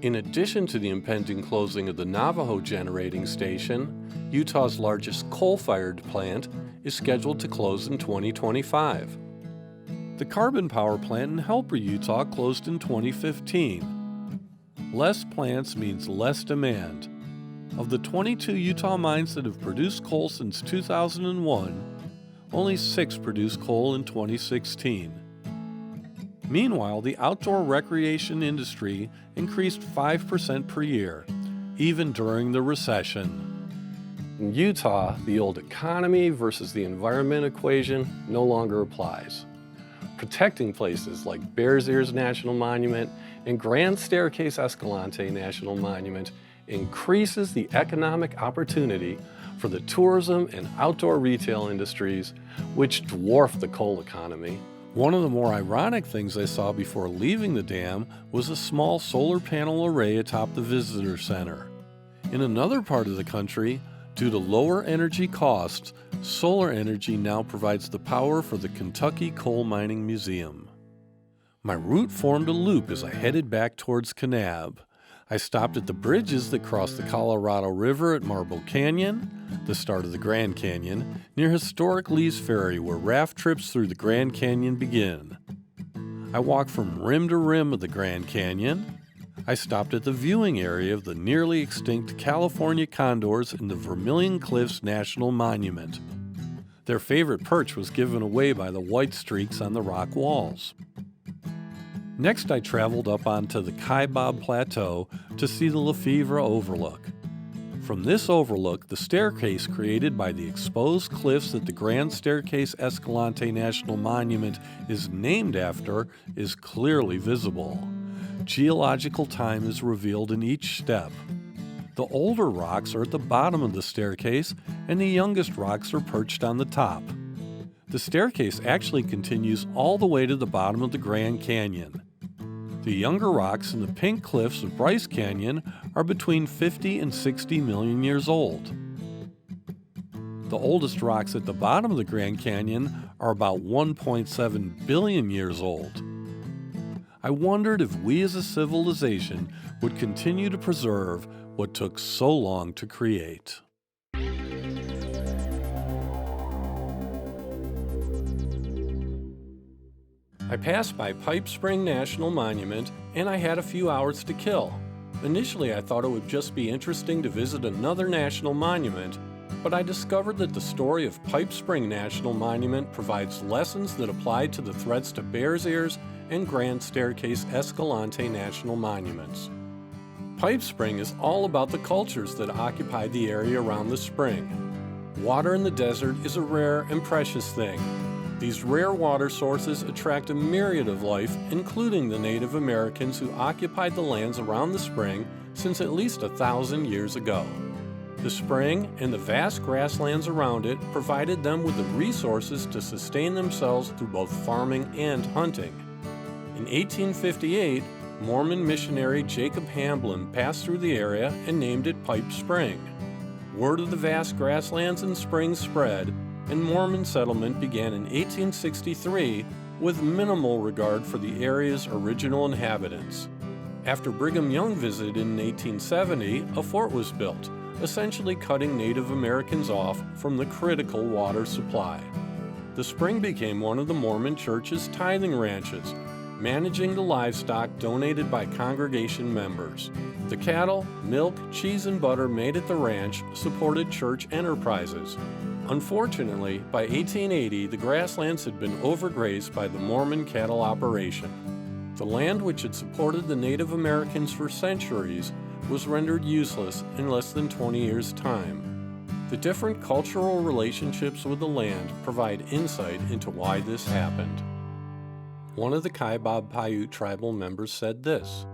In addition to the impending closing of the Navajo Generating Station, Utah's largest coal-fired plant is scheduled to close in 2025. The carbon power plant in Helper, Utah closed in 2015. Less plants means less demand. Of the 22 Utah mines that have produced coal since 2001, only 6 produced coal in 2016. Meanwhile, the outdoor recreation industry increased 5% per year, even during the recession. In Utah, the old economy versus the environment equation no longer applies. Protecting places like Bears Ears National Monument and Grand Staircase Escalante National Monument increases the economic opportunity for the tourism and outdoor retail industries, which dwarf the coal economy. One of the more ironic things I saw before leaving the dam was a small solar panel array atop the visitor center. In another part of the country, due to lower energy costs, solar energy now provides the power for the Kentucky Coal Mining Museum. My route formed a loop as I headed back towards Kanab. I stopped at the bridges that cross the Colorado River at Marble Canyon, the start of the Grand Canyon, near historic Lee's Ferry where raft trips through the Grand Canyon begin. I walked from rim to rim of the Grand Canyon. I stopped at the viewing area of the nearly extinct California condors in the Vermilion Cliffs National Monument. Their favorite perch was given away by the white streaks on the rock walls. Next, I traveled up onto the Kaibab Plateau to see the Lefevre Overlook. From this overlook, the staircase created by the exposed cliffs that the Grand Staircase Escalante National Monument is named after is clearly visible. Geological time is revealed in each step. The older rocks are at the bottom of the staircase, and the youngest rocks are perched on the top. The staircase actually continues all the way to the bottom of the Grand Canyon. The younger rocks in the pink cliffs of Bryce Canyon are between 50 and 60 million years old. The oldest rocks at the bottom of the Grand Canyon are about 1.7 billion years old. I wondered if we as a civilization would continue to preserve what took so long to create. I passed by Pipe Spring National Monument, and I had a few hours to kill. Initially, I thought it would just be interesting to visit another national monument, but I discovered that the story of Pipe Spring National Monument provides lessons that apply to the threats to Bears Ears and Grand Staircase Escalante National Monuments. Pipe Spring is all about the cultures that occupy the area around the spring. Water in the desert is a rare and precious thing. These rare water sources attract a myriad of life, including the Native Americans who occupied the lands around the spring since at least 1,000 years ago. The spring and the vast grasslands around it provided them with the resources to sustain themselves through both farming and hunting. In 1858, Mormon missionary Jacob Hamblin passed through the area and named it Pipe Spring. Word of the vast grasslands and springs spread, and Mormon settlement began in 1863 with minimal regard for the area's original inhabitants. After Brigham Young visited in 1870, a fort was built, essentially cutting Native Americans off from the critical water supply. The spring became one of the Mormon Church's tithing ranches, managing the livestock donated by congregation members. The cattle, milk, cheese, and butter made at the ranch supported church enterprises. Unfortunately, by 1880, the grasslands had been overgrazed by the Mormon cattle operation. The land which had supported the Native Americans for centuries was rendered useless in less than 20 years' time. The different cultural relationships with the land provide insight into why this happened. One of the Kaibab Paiute tribal members said this: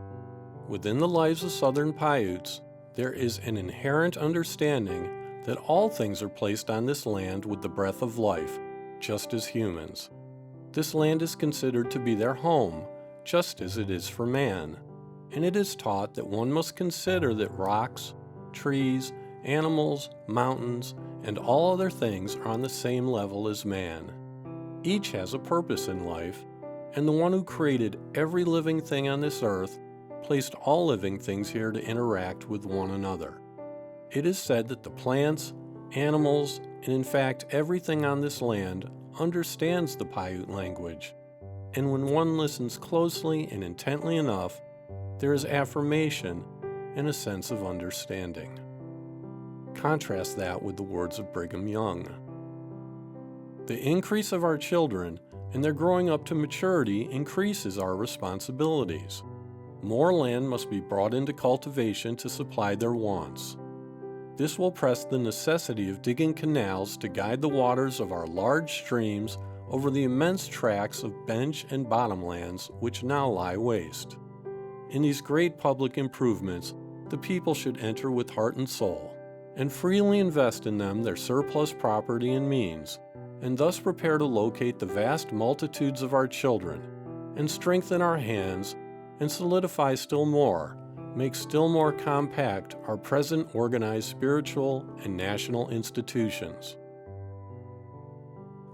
"Within the lives of Southern Paiutes, there is an inherent understanding that all things are placed on this land with the breath of life, just as humans. This land is considered to be their home, just as it is for man, and it is taught that one must consider that rocks, trees, animals, mountains, and all other things are on the same level as man. Each has a purpose in life, and the one who created every living thing on this earth placed all living things here to interact with one another. It is said that the plants, animals, and in fact everything on this land understands the Paiute language, and when one listens closely and intently enough, there is affirmation and a sense of understanding." Contrast that with the words of Brigham Young. The increase of our children and their growing up to maturity increases our responsibilities. More land must be brought into cultivation to supply their wants. This will press the necessity of digging canals to guide the waters of our large streams over the immense tracts of bench and bottomlands which now lie waste. In these great public improvements, the people should enter with heart and soul, and freely invest in them their surplus property and means, and thus prepare to locate the vast multitudes of our children, and strengthen our hands, and solidify still more, make still more compact our present organized spiritual and national institutions.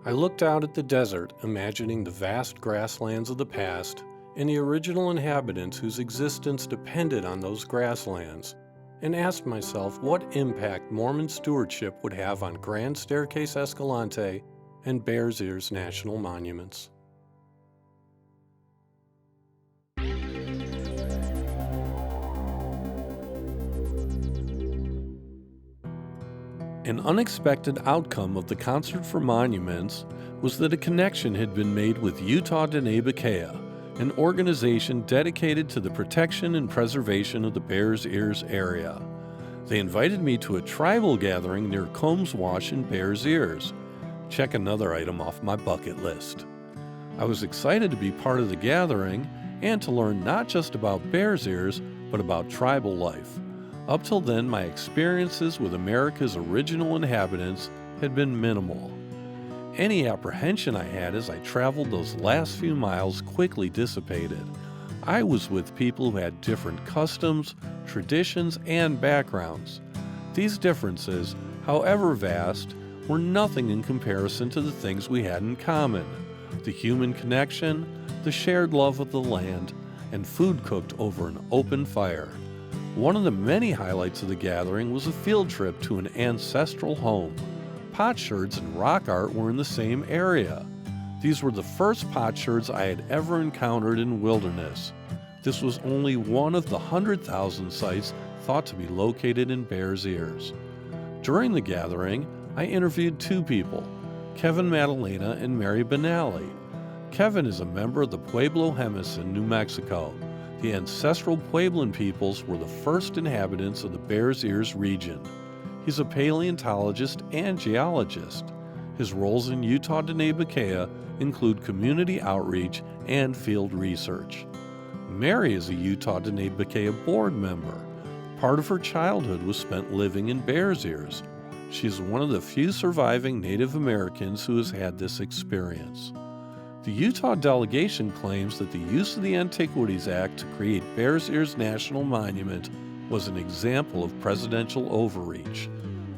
I looked out at the desert, imagining the vast grasslands of the past and the original inhabitants whose existence depended on those grasslands, and asked myself what impact Mormon stewardship would have on Grand Staircase Escalante and Bears Ears National Monuments. An unexpected outcome of the Concert for Monuments was that a connection had been made with Utah Dene B'Kea, an organization dedicated to the protection and preservation of the Bears Ears area. They invited me to a tribal gathering near Combs Wash in Bears Ears. Check another item off my bucket list. I was excited to be part of the gathering and to learn not just about Bears Ears, but about tribal life. Up till then, my experiences with America's original inhabitants had been minimal. Any apprehension I had as I traveled those last few miles quickly dissipated. I was with people who had different customs, traditions, and backgrounds. These differences, however vast, were nothing in comparison to the things we had in common: the human connection, the shared love of the land, and food cooked over an open fire. One of the many highlights of the gathering was a field trip to an ancestral home. Potsherds and rock art were in the same area. These were the first potsherds I had ever encountered in wilderness. This was only one of the 100,000 sites thought to be located in Bears Ears. During the gathering, I interviewed two people, Kevin Madalena and Mary Benally. Kevin is a member of the Pueblo Jemez in New Mexico. The ancestral Pueblan peoples were the first inhabitants of the Bears Ears region. He's a paleontologist and geologist. His roles in Utah Diné Bikéyah include community outreach and field research. Mary is a Utah Diné Bikéyah board member. Part of her childhood was spent living in Bears Ears. She is one of the few surviving Native Americans who has had this experience. The Utah delegation claims that the use of the Antiquities Act to create Bears Ears National Monument was an example of presidential overreach.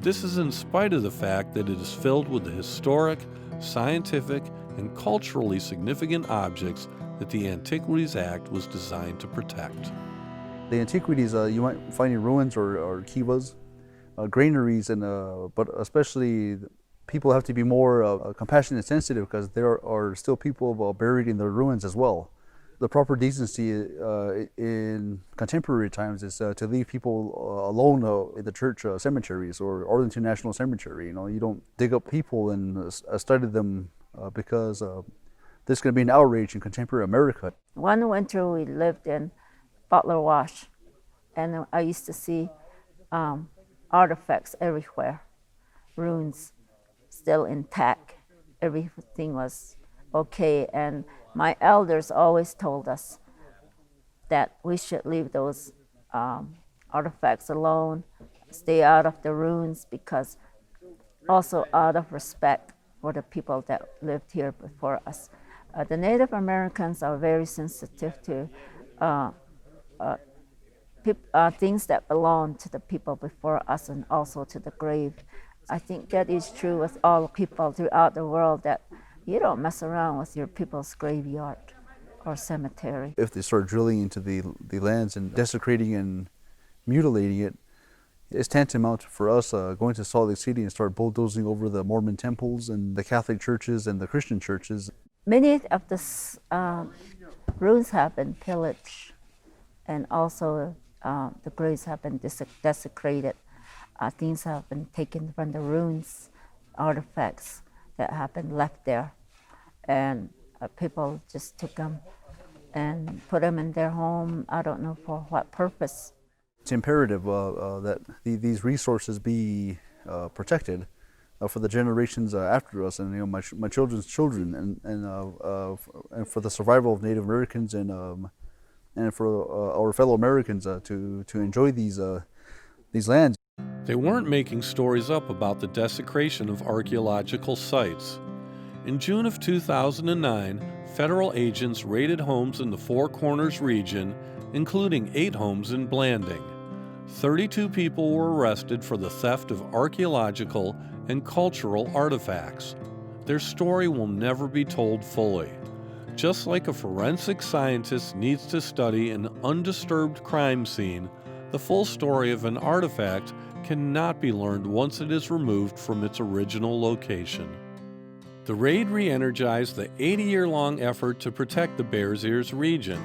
This is in spite of the fact that it is filled with the historic, scientific, and culturally significant objects that the Antiquities Act was designed to protect. The antiquities you might find in ruins or kivas, granaries, and but especially people have to be more compassionate and sensitive because there are still people buried in the ruins as well. The proper decency in contemporary times is to leave people alone in the church cemeteries or Arlington National Cemetery. You don't dig up people and study them because there's going to be an outrage in contemporary America. One winter we lived in Butler Wash, and I used to see artifacts everywhere, ruins still intact. Everything was okay, and my elders always told us that we should leave those artifacts alone, stay out of the ruins, because also out of respect for the people that lived here before us. The Native Americans are very sensitive to things that belong to the people before us and also to the grave. I think that is true with all people throughout the world, that you don't mess around with your people's graveyard or cemetery. If they start drilling into the lands and desecrating and mutilating it, it's tantamount for us going to Salt Lake City and start bulldozing over the Mormon temples and the Catholic churches and the Christian churches. Many of the ruins have been pillaged, and also the graves have been desecrated. Things have been taken from the ruins, artifacts that have been left there, and people just took them and put them in their home. I don't know for what purpose. It's imperative that these resources be protected for the generations after us, and my children's children, and for the survival of Native Americans and for our fellow Americans to enjoy these lands. They weren't making stories up about the desecration of archaeological sites. In June of 2009, federal agents raided homes in the Four Corners region, including 8 homes in Blanding. 32 people were arrested for the theft of archaeological and cultural artifacts. Their story will never be told fully. Just like a forensic scientist needs to study an undisturbed crime scene, the full story of an artifact cannot be learned once it is removed from its original location. The raid re-energized the 80-year-long effort to protect the Bears Ears region.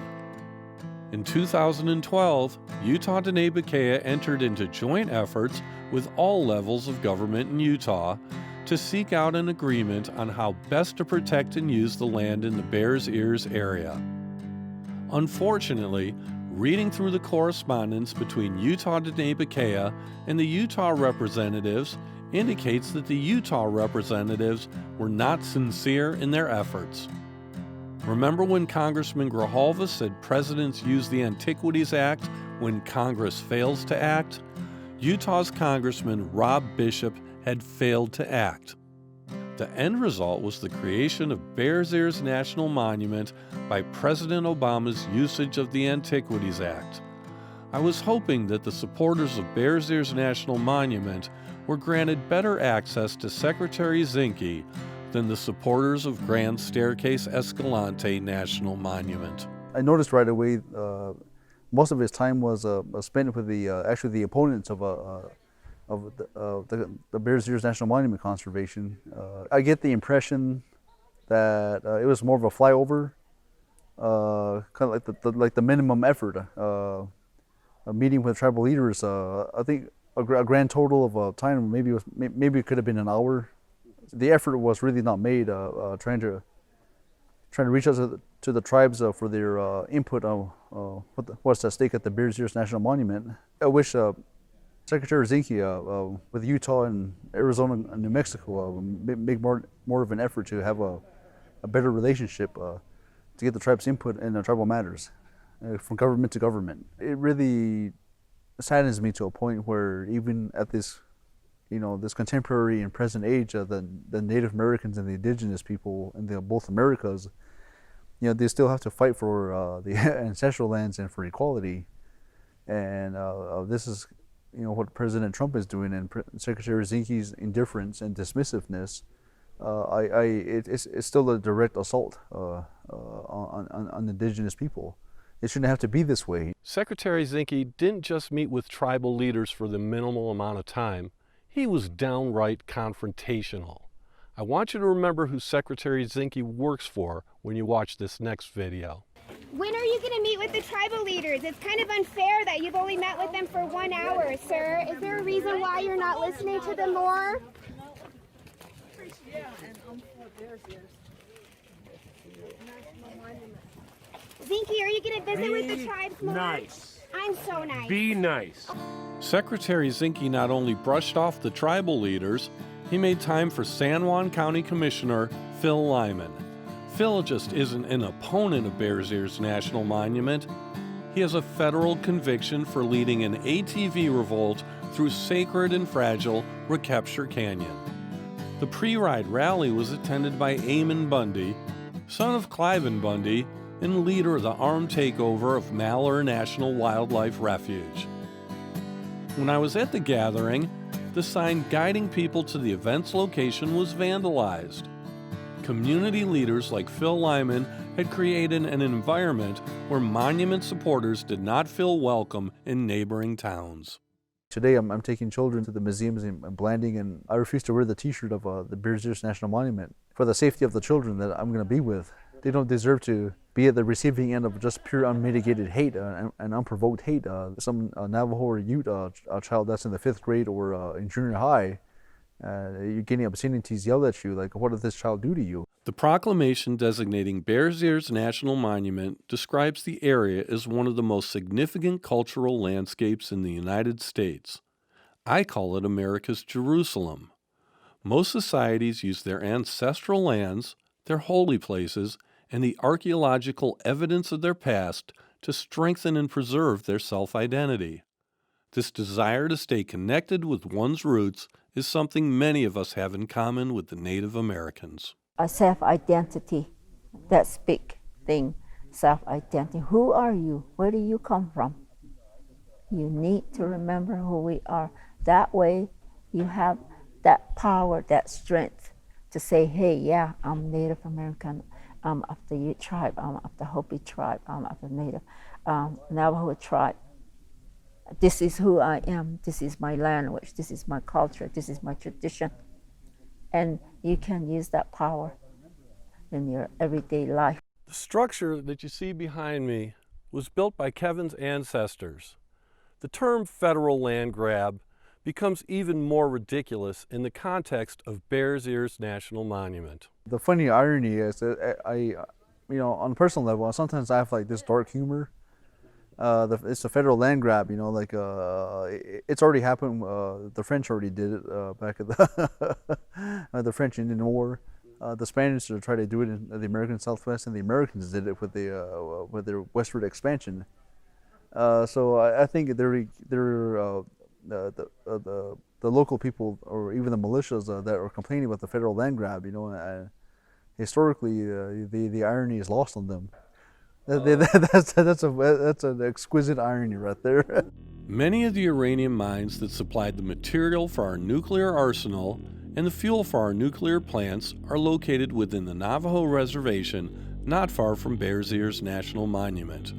In 2012, Utah Diné Bikéyah entered into joint efforts with all levels of government in Utah to seek out an agreement on how best to protect and use the land in the Bears Ears area. Unfortunately, reading through the correspondence between Utah Diné Bikéyah and the Utah representatives indicates that the Utah representatives were not sincere in their efforts. Remember when Congressman Grijalva said presidents use the Antiquities Act when Congress fails to act? Utah's Congressman Rob Bishop had failed to act. The end result was the creation of Bears Ears National Monument by President Obama's usage of the Antiquities Act. I was hoping that the supporters of Bears Ears National Monument were granted better access to Secretary Zinke than the supporters of Grand Staircase Escalante National Monument. I noticed right away most of his time was spent with actually the opponents of the Bears Ears National Monument conservation. I get the impression that it was more of a flyover, kind of like the minimum effort. A meeting with tribal leaders. I think a grand total of time maybe it could have been an hour. The effort was really not made. Trying to reach out to the tribes for their input on what's at stake at the Bears Ears National Monument. I wish Secretary Zinke with Utah and Arizona and New Mexico make more of an effort to have a better relationship to get the tribes' input in tribal matters from government to government. It really saddens me to a point where even at this, this contemporary and present age, the Native Americans and the indigenous people in both Americas, they still have to fight for the ancestral lands and for equality. And this is, what President Trump is doing, and Secretary Zinke's indifference and dismissiveness. It's still a direct assault on indigenous people. It shouldn't have to be this way. Secretary Zinke didn't just meet with tribal leaders for the minimal amount of time. He was downright confrontational. I want you to remember who Secretary Zinke works for when you watch this next video. When are you going to meet with the tribal leaders? It's kind of unfair that you've only met with them for 1 hour, sir. Is there a reason why you're not listening to them more? Zinke, are you going to visit with the tribes more? Nice. I'm so nice. Be nice. Secretary Zinke not only brushed off the tribal leaders, he made time for San Juan County Commissioner Phil Lyman. Phil just isn't an opponent of Bears Ears National Monument. He has a federal conviction for leading an ATV revolt through sacred and fragile Recapture Canyon. The pre-ride rally was attended by Eamon Bundy, son of Cliven Bundy, and leader of the armed takeover of Malheur National Wildlife Refuge. When I was at the gathering, the sign guiding people to the event's location was vandalized. Community leaders like Phil Lyman had created an environment where monument supporters did not feel welcome in neighboring towns. Today I'm taking children to the museums in Blanding, and I refuse to wear the t-shirt of the Bears Ears National Monument for the safety of the children that I'm going to be with. They don't deserve to be at the receiving end of just pure unmitigated hate and unprovoked hate. Some Navajo or Ute child that's in the 5th grade or in junior high, you're getting obscenities yelled at you, like, what did this child do to you? The proclamation designating Bears Ears National Monument describes the area as one of the most significant cultural landscapes in the United States. I call it America's Jerusalem. Most societies use their ancestral lands, their holy places, and the archaeological evidence of their past to strengthen and preserve their self-identity. This desire to stay connected with one's roots is something many of us have in common with the Native Americans. A self-identity, that's big thing, self-identity. Who are you? Where do you come from? You need to remember who we are. That way you have that power, that strength to say, hey, yeah, I'm Native American, I'm of the Ute tribe, I'm of the Hopi tribe, I'm of the Native Navajo tribe. This is who I am, this is my language, this is my culture, this is my tradition. And you can use that power in your everyday life. The structure that you see behind me was built by Kevin's ancestors. The term federal land grab becomes even more ridiculous in the context of Bears Ears National Monument. The funny irony is that on a personal level, sometimes I have like this dark humor. It's a federal land grab, it's already happened. The French already did it back at the French Indian War. The Spanish tried to do it in the American Southwest, and the Americans did it with their westward expansion. So I think the local people, or even the militias that are complaining about the federal land grab, historically the irony is lost on them. That's an exquisite irony right there. Many of the uranium mines that supplied the material for our nuclear arsenal and the fuel for our nuclear plants are located within the Navajo Reservation, not far from Bears Ears National Monument.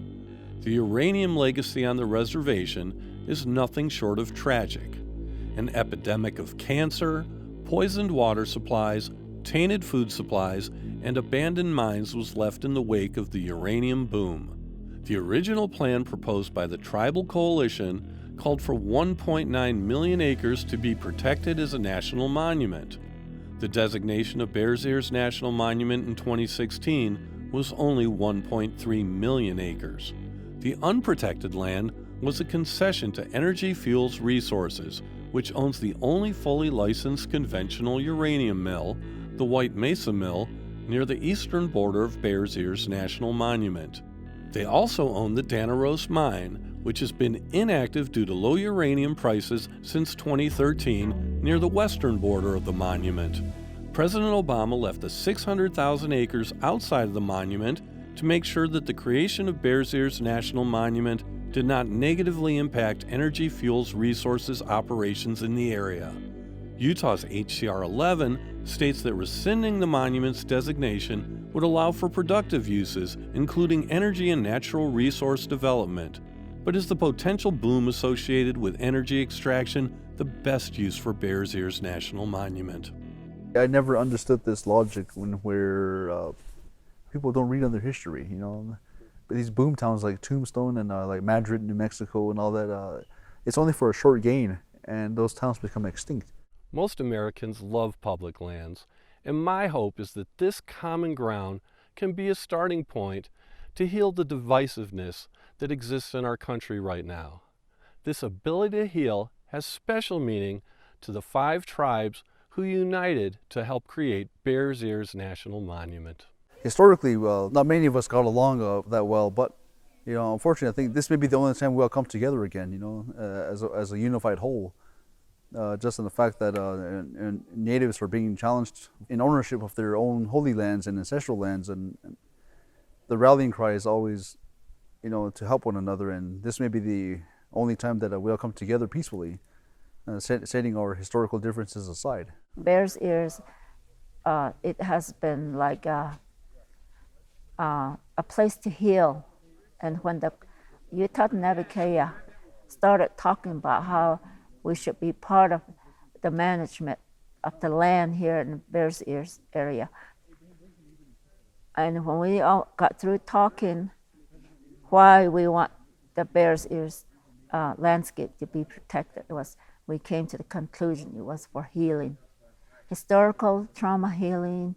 The uranium legacy on the reservation is nothing short of tragic. An epidemic of cancer, poisoned water supplies, tainted food supplies, and abandoned mines was left in the wake of the uranium boom. The original plan proposed by the Tribal Coalition called for 1.9 million acres to be protected as a national monument. The designation of Bears Ears National Monument in 2016 was only 1.3 million acres. The unprotected land was a concession to Energy Fuels Resources, which owns the only fully licensed conventional uranium mill, the White Mesa Mill, near the eastern border of Bears Ears National Monument. They also own the Danaros Mine, which has been inactive due to low uranium prices since 2013 near the western border of the monument. President Obama left the 600,000 acres outside of the monument to make sure that the creation of Bears Ears National Monument did not negatively impact Energy Fuels Resources operations in the area. Utah's HCR 11 states that rescinding the monument's designation would allow for productive uses, including energy and natural resource development. But is the potential boom associated with energy extraction the best use for Bears Ears National Monument? I never understood this logic where people don't read on their history, you know. These boom towns like Tombstone and like Madrid, New Mexico and all that, it's only for a short gain, and those towns become extinct. Most Americans love public lands, and my hope is that this common ground can be a starting point to heal the divisiveness that exists in our country right now. This ability to heal has special meaning to the 5 tribes who united to help create Bears Ears National Monument. Historically, well, not many of us got along that well, but you know, unfortunately, I think this may be the only time we'll come together again, you know, as a unified whole. Just in the fact that natives are being challenged in ownership of their own holy lands and ancestral lands, and the rallying cry is always, you know, to help one another. And this may be the only time that we'll come together peacefully, setting our historical differences aside. Bears Ears, it has been like a place to heal. And when the Utah Navajo started talking about how we should be part of the management of the land here in the Bears Ears area. And when we all got through talking why we want the Bears Ears landscape to be protected, we came to the conclusion it was for healing. Historical trauma healing,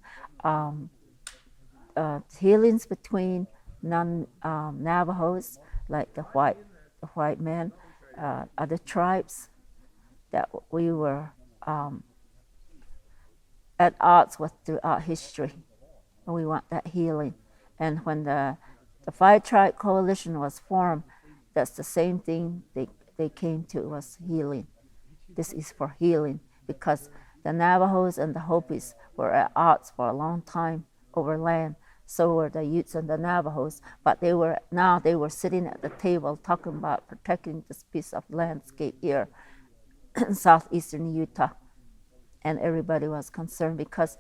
healings between non-Navajos, like the white men, other tribes, that we were at odds with throughout history. And we want that healing. And when the 5-tribe coalition was formed, that's the same thing they came to, was healing. This is for healing, because the Navajos and the Hopis were at odds for a long time over land. So were the Utes and the Navajos, but they were sitting at the table talking about protecting this piece of landscape here in southeastern Utah. And everybody was concerned because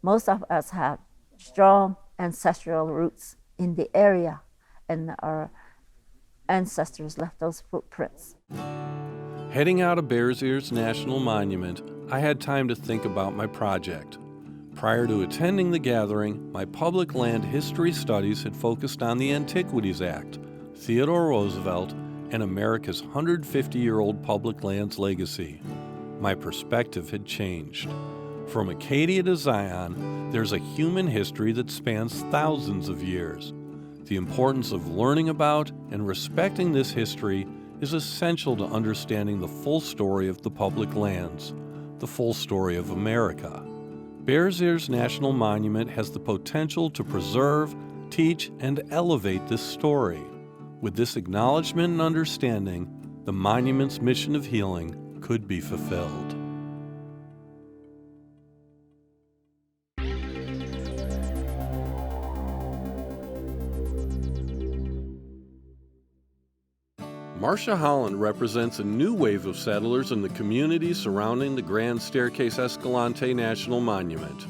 most of us have strong ancestral roots in the area, and our ancestors left those footprints. Heading out of Bears Ears National Monument, I had time to think about my project. Prior to attending the gathering, my public land history studies had focused on the Antiquities Act, Theodore Roosevelt, and America's 150-year-old public lands legacy. My perspective had changed. From Acadia to Zion, there's a human history that spans thousands of years. The importance of learning about and respecting this history is essential to understanding the full story of the public lands, the full story of America. Bears Ears National Monument has the potential to preserve, teach, and elevate this story. With this acknowledgement and understanding, the monument's mission of healing could be fulfilled. Marcia Holland represents a new wave of settlers in the community surrounding the Grand Staircase Escalante National Monument.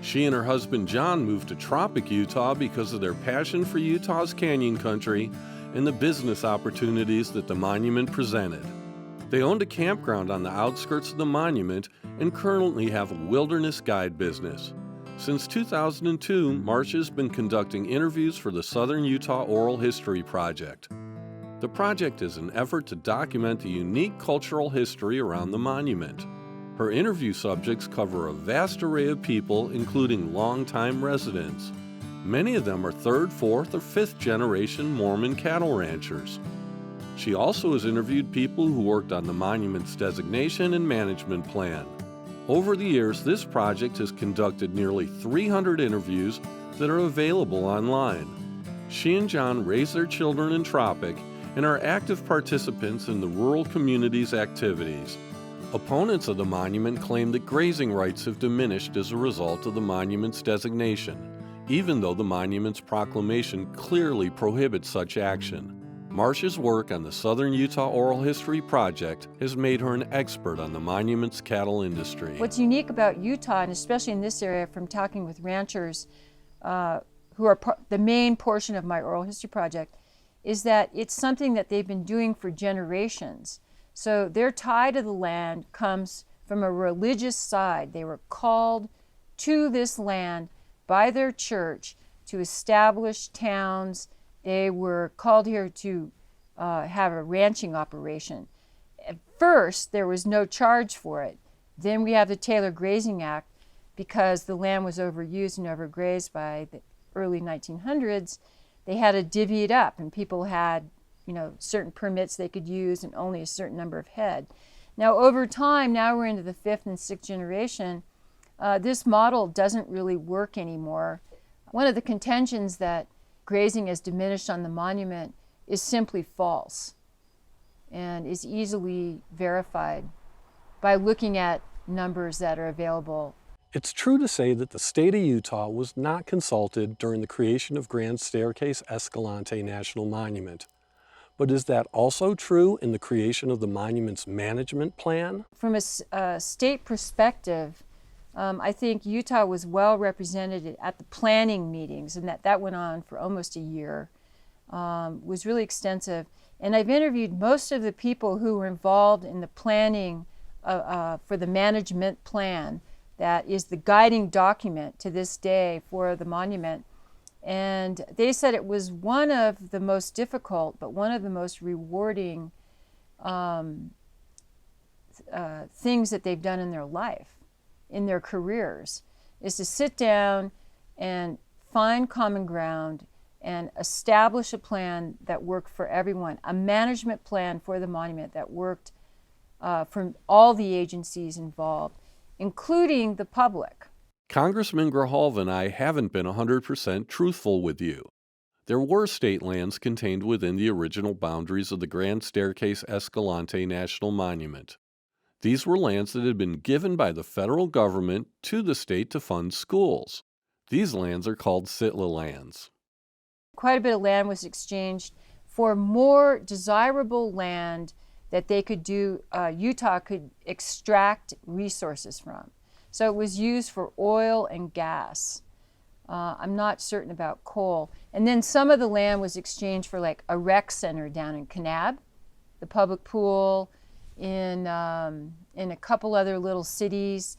She and her husband Jon moved to Tropic, Utah because of their passion for Utah's canyon country and the business opportunities that the monument presented. They owned a campground on the outskirts of the monument and currently have a wilderness guide business. Since 2002, Marsh has been conducting interviews for the Southern Utah Oral History Project. The project is an effort to document the unique cultural history around the monument. Her interview subjects cover a vast array of people, including longtime residents. Many of them are third, fourth, or fifth generation Mormon cattle ranchers. She also has interviewed people who worked on the monument's designation and management plan. Over the years, this project has conducted nearly 300 interviews that are available online. She and Jon raise their children in Tropic and are active participants in the rural community's activities. Opponents of the monument claim that grazing rights have diminished as a result of the monument's designation, even though the monument's proclamation clearly prohibits such action. Marsh's work on the Southern Utah Oral History Project has made her an expert on the monument's cattle industry. What's unique about Utah, and especially in this area from talking with ranchers who are the main portion of my oral history project, is that it's something that they've been doing for generations. So their tie to the land comes from a religious side. They were called to this land by their church to establish towns. They were called here to have a ranching operation. At first, there was no charge for it. Then we have the Taylor Grazing Act, because the land was overused and overgrazed by the early 1900s. They had to divvy it up, and people had, certain permits they could use and only a certain number of head. Now, over time, now we're into the fifth and sixth generation, this model doesn't really work anymore. One of the contentions that grazing has diminished on the monument is simply false and is easily verified by looking at numbers that are available. It's true to say that the state of Utah was not consulted during the creation of Grand Staircase Escalante National Monument. But is that also true in the creation of the monument's management plan? From a state perspective, I think Utah was well represented at the planning meetings, and that went on for almost a year. Was really extensive. And I've interviewed most of the people who were involved in the planning for the management plan that is the guiding document to this day for the monument. And they said it was one of the most difficult, but one of the most rewarding things that they've done in their life, in their careers, is to sit down and find common ground and establish a plan that worked for everyone, a management plan for the monument that worked for all the agencies involved, including the public. Congressman Grijalva and I haven't been 100% truthful with you. There were state lands contained within the original boundaries of the Grand Staircase Escalante National Monument. These were lands that had been given by the federal government to the state to fund schools. These lands are called SITLA lands. Quite a bit of land was exchanged for more desirable land that they could do, Utah could extract resources from. So it was used for oil and gas. I'm not certain about coal. And then some of the land was exchanged for like a rec center down in Kanab, the public pool, in a couple other little cities.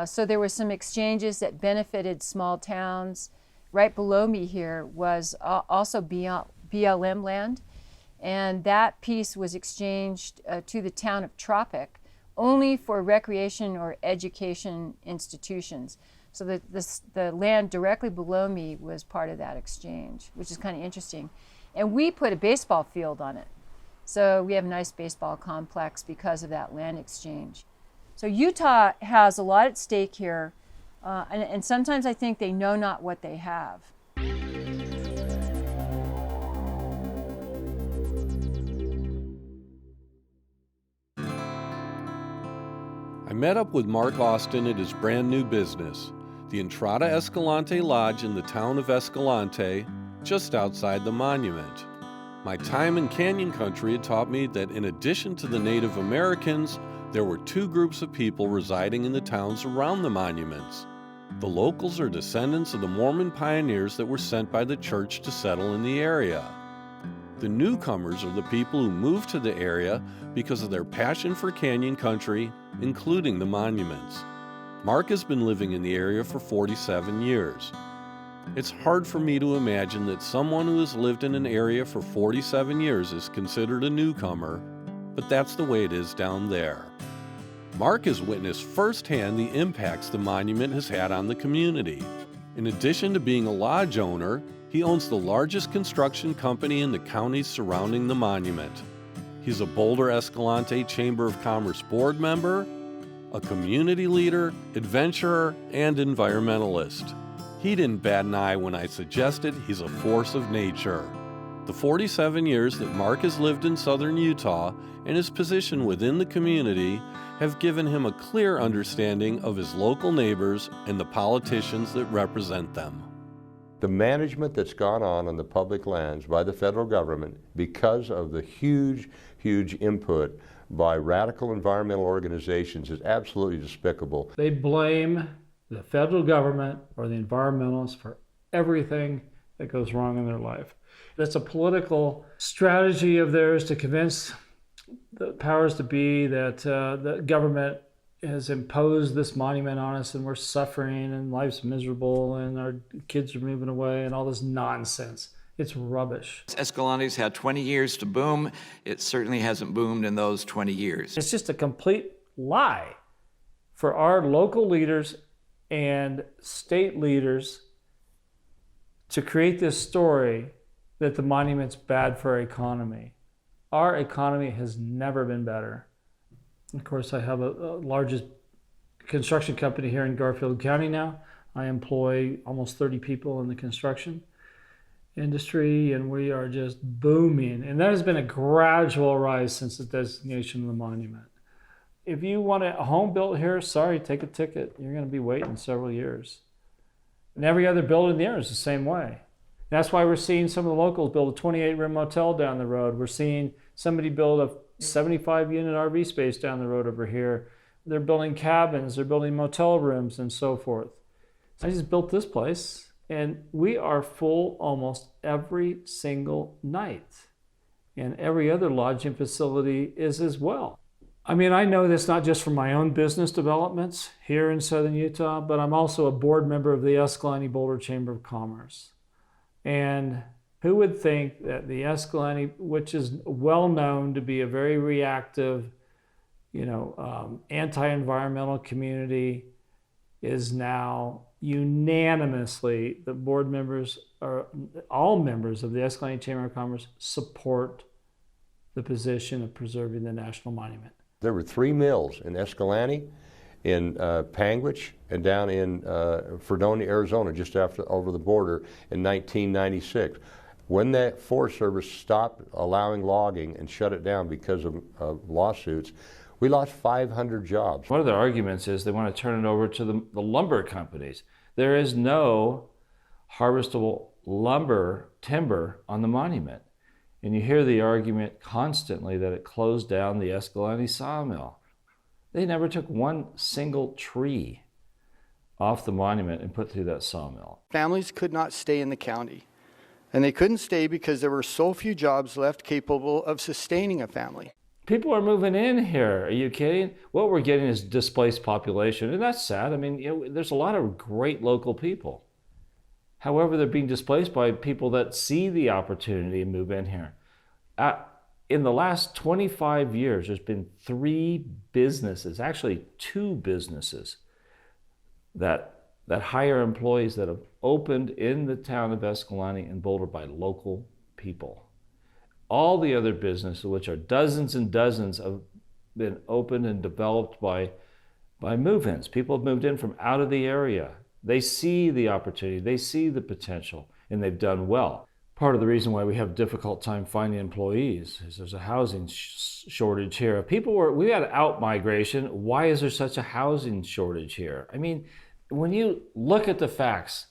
So there were some exchanges that benefited small towns. Right below me here was also BLM land, and that piece was exchanged to the town of Tropic only for recreation or education institutions. So the land directly below me was part of that exchange, which is kind of interesting. And we put a baseball field on it. So we have a nice baseball complex because of that land exchange. So Utah has a lot at stake here, and sometimes I think they know not what they have. I met up with Mark Austin at his brand new business, the Entrada Escalante Lodge in the town of Escalante, just outside the monument. My time in Canyon Country had taught me that in addition to the Native Americans, there were two groups of people residing in the towns around the monuments. The locals are descendants of the Mormon pioneers that were sent by the church to settle in the area. The newcomers are the people who moved to the area because of their passion for canyon country, including the monuments. Mark has been living in the area for 47 years. It's hard for me to imagine that someone who has lived in an area for 47 years is considered a newcomer, but that's the way it is down there. Mark has witnessed firsthand the impacts the monument has had on the community. In addition to being a lodge owner, he owns the largest construction company in the counties surrounding the monument. He's a Boulder Escalante Chamber of Commerce board member, a community leader, adventurer, and environmentalist. He didn't bat an eye when I suggested he's a force of nature. The 47 years that Mark has lived in southern Utah and his position within the community have given him a clear understanding of his local neighbors and the politicians that represent them. The management that's gone on the public lands by the federal government, because of the huge input by radical environmental organizations, is absolutely despicable. They blame the federal government or the environmentalists for everything that goes wrong in their life. That's a political strategy of theirs to convince the powers to be that the government has imposed this monument on us and we're suffering and life's miserable and our kids are moving away and all this nonsense. It's rubbish. Escalante's had 20 years to boom. It certainly hasn't boomed in those 20 years. It's just a complete lie for our local leaders and state leaders to create this story that the monument's bad for our economy. Our economy has never been better. Of course, I have a largest construction company here in Garfield County now. I employ almost 30 people in the construction industry, and we are just booming. And that has been a gradual rise since the designation of the monument. If you want a home built here, sorry, take a ticket. You're going to be waiting several years. And every other building there is the same way. That's why we're seeing some of the locals build a 28-room motel down the road. We're seeing somebody build a 75-unit RV space down the road over here. They're building cabins, they're building motel rooms, and so forth. I just built this place, and we are full almost every single night. And every other lodging facility is as well. I mean, I know this not just from my own business developments here in southern Utah, but I'm also a board member of the Escalante Boulder Chamber of Commerce. And who would think that the Escalante, which is well known to be a very reactive, anti-environmental community, is now unanimously, the board members, or all members of the Escalante Chamber of Commerce, support the position of preserving the national monument. There were 3 mills in Escalante, in Panguitch, and down in Fredonia, Arizona, just over the border in 1996. When that Forest Service stopped allowing logging and shut it down because of lawsuits, we lost 500 jobs. One of their arguments is they want to turn it over to the lumber companies. There is no harvestable timber on the monument. And you hear the argument constantly that it closed down the Escalante sawmill. They never took one single tree off the monument and put through that sawmill. Families could not stay in the county. And they couldn't stay because there were so few jobs left capable of sustaining a family. People are moving in here. Are you kidding? What we're getting is displaced population, and that's sad. I mean, there's a lot of great local people. However, they're being displaced by people that see the opportunity and move in here. In the last 25 years, there's been 3 businesses, actually 2 businesses, that hire employees that have opened in the town of Escalante and Boulder by local people. All the other businesses, which are dozens and dozens, have been opened and developed by move-ins. People have moved in from out of the area. They see the opportunity, they see the potential, and they've done well. Part of the reason why we have a difficult time finding employees is there's a housing shortage here. We had out-migration. Why is there such a housing shortage here? I mean, when you look at the facts,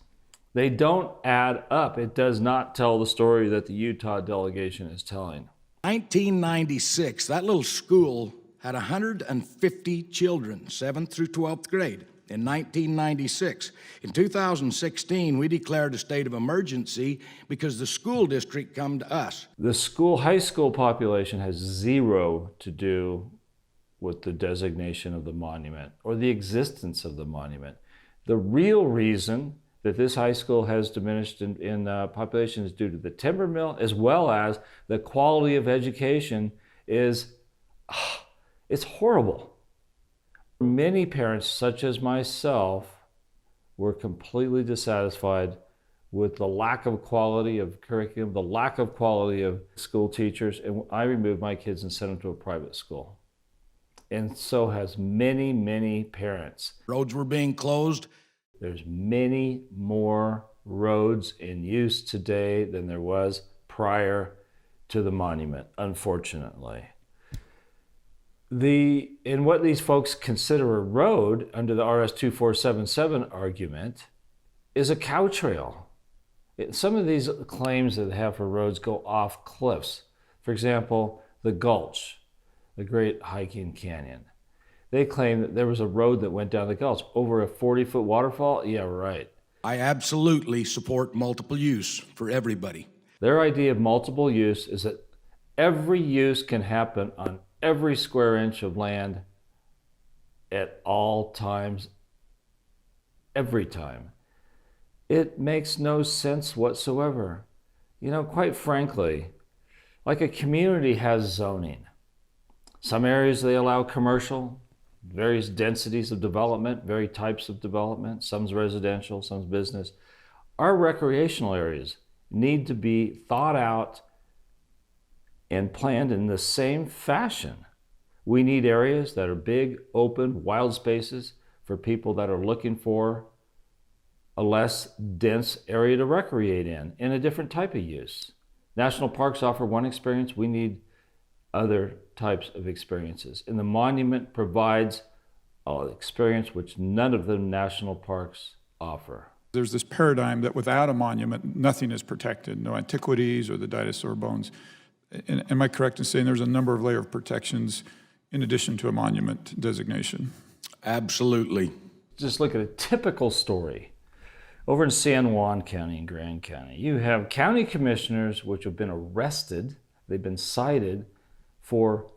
they don't add up. It does not tell the story that the Utah delegation is telling. 1996, that little school had 150 children, 7th through 12th grade. in 1996. In 2016, we declared a state of emergency because the school district come to us. The high school population has zero to do with the designation of the monument or the existence of the monument. The real reason that this high school has diminished in population is due to the timber mill, as well as the quality of education is, it's horrible. Many parents, such as myself, were completely dissatisfied with the lack of quality of curriculum, the lack of quality of school teachers, and I removed my kids and sent them to a private school. And so has many, many parents. Roads were being closed. There's many more roads in use today than there was prior to the monument, unfortunately. And what these folks consider a road under the RS 2477 argument is a cow trail. Some of these claims that they have for roads go off cliffs. For example, the Gulch, the great hiking canyon. They claim that there was a road that went down the gulch over a 40-foot waterfall. Yeah, right. I absolutely support multiple use for everybody. Their idea of multiple use is that every use can happen on every square inch of land at all times, every time. It makes no sense whatsoever. You know, quite frankly, like a community has zoning. Some areas they allow commercial, various densities of development, various types of development. Some's residential, some's business. Our recreational areas need to be thought out and planned in the same fashion. We need areas that are big, open, wild spaces for people that are looking for a less dense area to recreate in a different type of use. National parks offer one experience. We need other types of experiences. And the monument provides an experience which none of the national parks offer. There's this paradigm that without a monument, nothing is protected, no antiquities or the dinosaur bones. And am I correct in saying there's a number of layers of protections in addition to a monument designation? Absolutely. Just look at a typical story. Over in San Juan County and Grand County, you have county commissioners which have been arrested, they've been cited for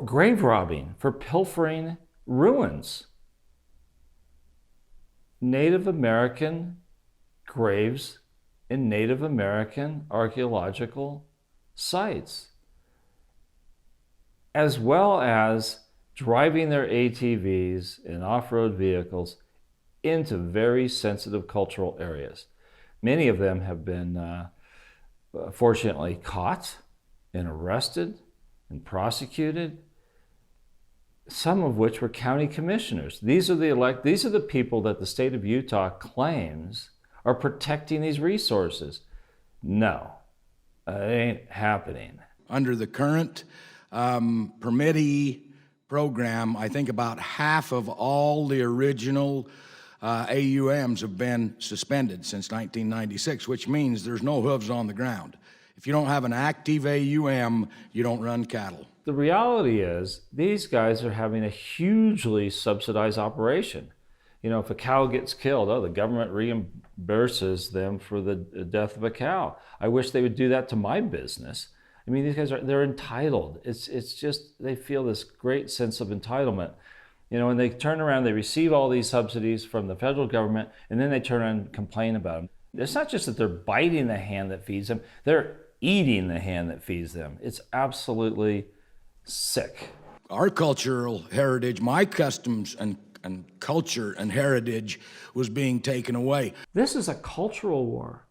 grave robbing, for pilfering ruins. Native American graves in Native American archaeological sites, as well as driving their ATVs and off-road vehicles into very sensitive cultural areas. Many of them have been fortunately caught and arrested and prosecuted, some of which were county commissioners. These are the people that the state of Utah claims are protecting these resources. No, it ain't happening. Under the current permittee program, I think about half of all the original AUMs have been suspended since 1996, which means there's no hooves on the ground. If you don't have an active AUM, you don't run cattle. The reality is these guys are having a hugely subsidized operation. You know, if a cow gets killed, the government reimburses them for the death of a cow. I wish they would do that to my business. I mean, these guys they're entitled. It's just, they feel this great sense of entitlement. You know, and they turn around, they receive all these subsidies from the federal government, and then they turn around and complain about them. It's not just that they're biting the hand that feeds them, they're eating the hand that feeds them. It's absolutely sick. Our cultural heritage, my customs and culture and heritage was being taken away. This is a cultural war,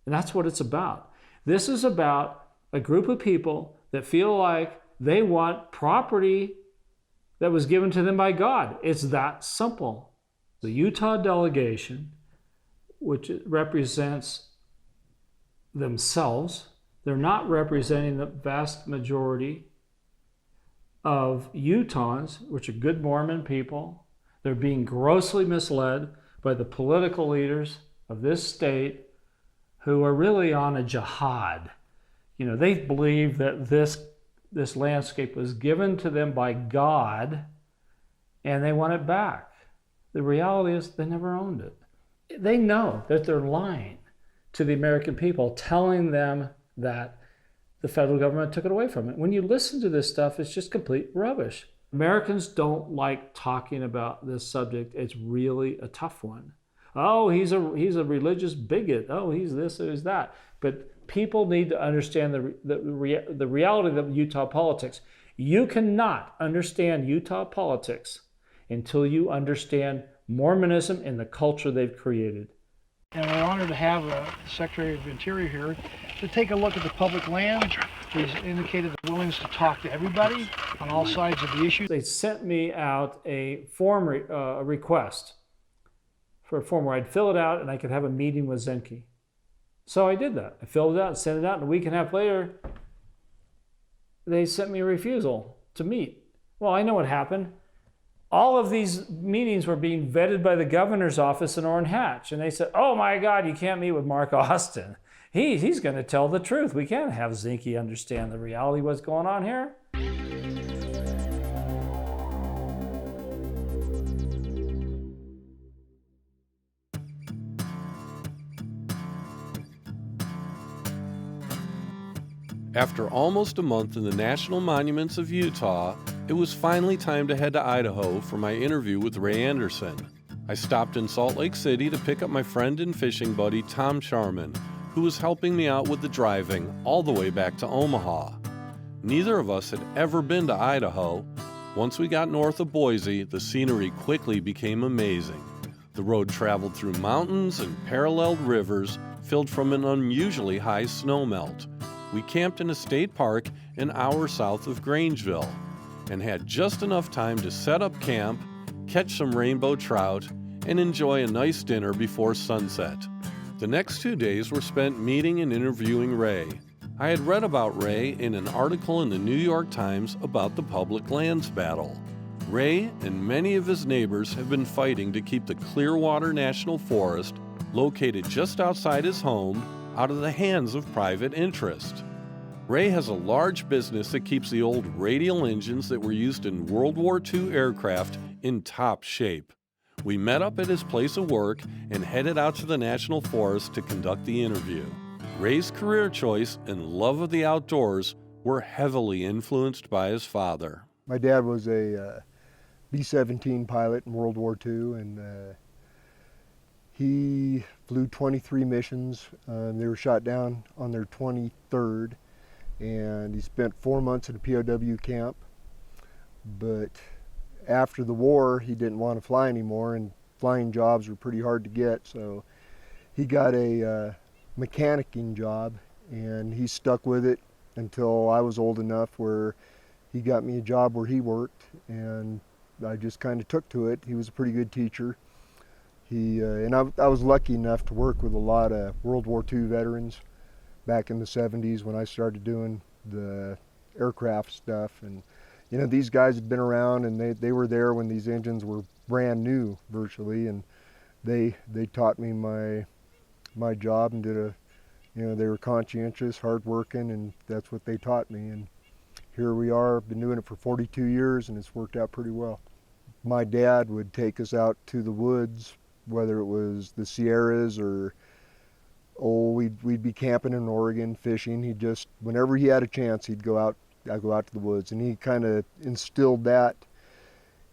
and that's what it's about. This is about a group of people that feel like they want property that was given to them by God. It's that simple. The Utah delegation, which represents themselves, they're not representing the vast majority of Utahns, which are good Mormon people. They're being grossly misled by the political leaders of this state who are really on a jihad. You know, they believe that this landscape was given to them by God and they want it back. The reality is they never owned it. They know that they're lying to the American people, telling them that the federal government took it away from it. When you listen to this stuff, it's just complete rubbish. Americans don't like talking about this subject. It's really a tough one. Oh, he's a religious bigot. Oh, he's this, he's that. But people need to understand the reality of Utah politics. You cannot understand Utah politics until you understand Mormonism and the culture they've created. And we're honored to have Secretary of Interior here to take a look at the public land. He's indicated the willingness to talk to everybody on all sides of the issue. They sent me out a form a request for a form where I'd fill it out and I could have a meeting with Zenke. So I did that. I filled it out and sent it out, and a week and a half later, they sent me a refusal to meet. Well, I know what happened. All of these meetings were being vetted by the governor's office in Orrin Hatch, and they said, oh my God, you can't meet with Mark Austin. He's going to tell the truth. We can't have Zenke understand the reality of what's going on here. After almost a month in the National Monuments of Utah, it was finally time to head to Idaho for my interview with Ray Anderson. I stopped in Salt Lake City to pick up my friend and fishing buddy Tom Sharman, who was helping me out with the driving all the way back to Omaha. Neither of us had ever been to Idaho. Once we got north of Boise, the scenery quickly became amazing. The road traveled through mountains and paralleled rivers filled from an unusually high snowmelt. We camped in a state park an hour south of Grangeville and had just enough time to set up camp, catch some rainbow trout, and enjoy a nice dinner before sunset. The next 2 days were spent meeting and interviewing Ray. I had read about Ray in an article in the New York Times about the public lands battle. Ray and many of his neighbors have been fighting to keep the Clearwater National Forest, located just outside his home, out of the hands of private interest. Ray has a large business that keeps the old radial engines that were used in World War II aircraft in top shape. We met up at his place of work and headed out to the National Forest to conduct the interview. Ray's career choice and love of the outdoors were heavily influenced by his father. My dad was a B-17 pilot in World War II, and he flew 23 missions. They were shot down on their 23rd, and he spent 4 months in a POW camp. But after the war, he didn't want to fly anymore, and flying jobs were pretty hard to get, so he got a mechanicking job, and he stuck with it until I was old enough where he got me a job where he worked, and I just kind of took to it. He was a pretty good teacher. And I was lucky enough to work with a lot of World War II veterans back in the 70s when I started doing the aircraft stuff. And you know, these guys had been around, and they were there when these engines were brand new virtually, and they taught me my job and did they were conscientious, hardworking, and that's what they taught me. And here we are, been doing it for 42 years, and it's worked out pretty well. My dad would take us out to the woods, whether it was the Sierras or, we'd be camping in Oregon, fishing. He'd just, whenever he had a chance, I'd go out to the woods. And he kind of instilled that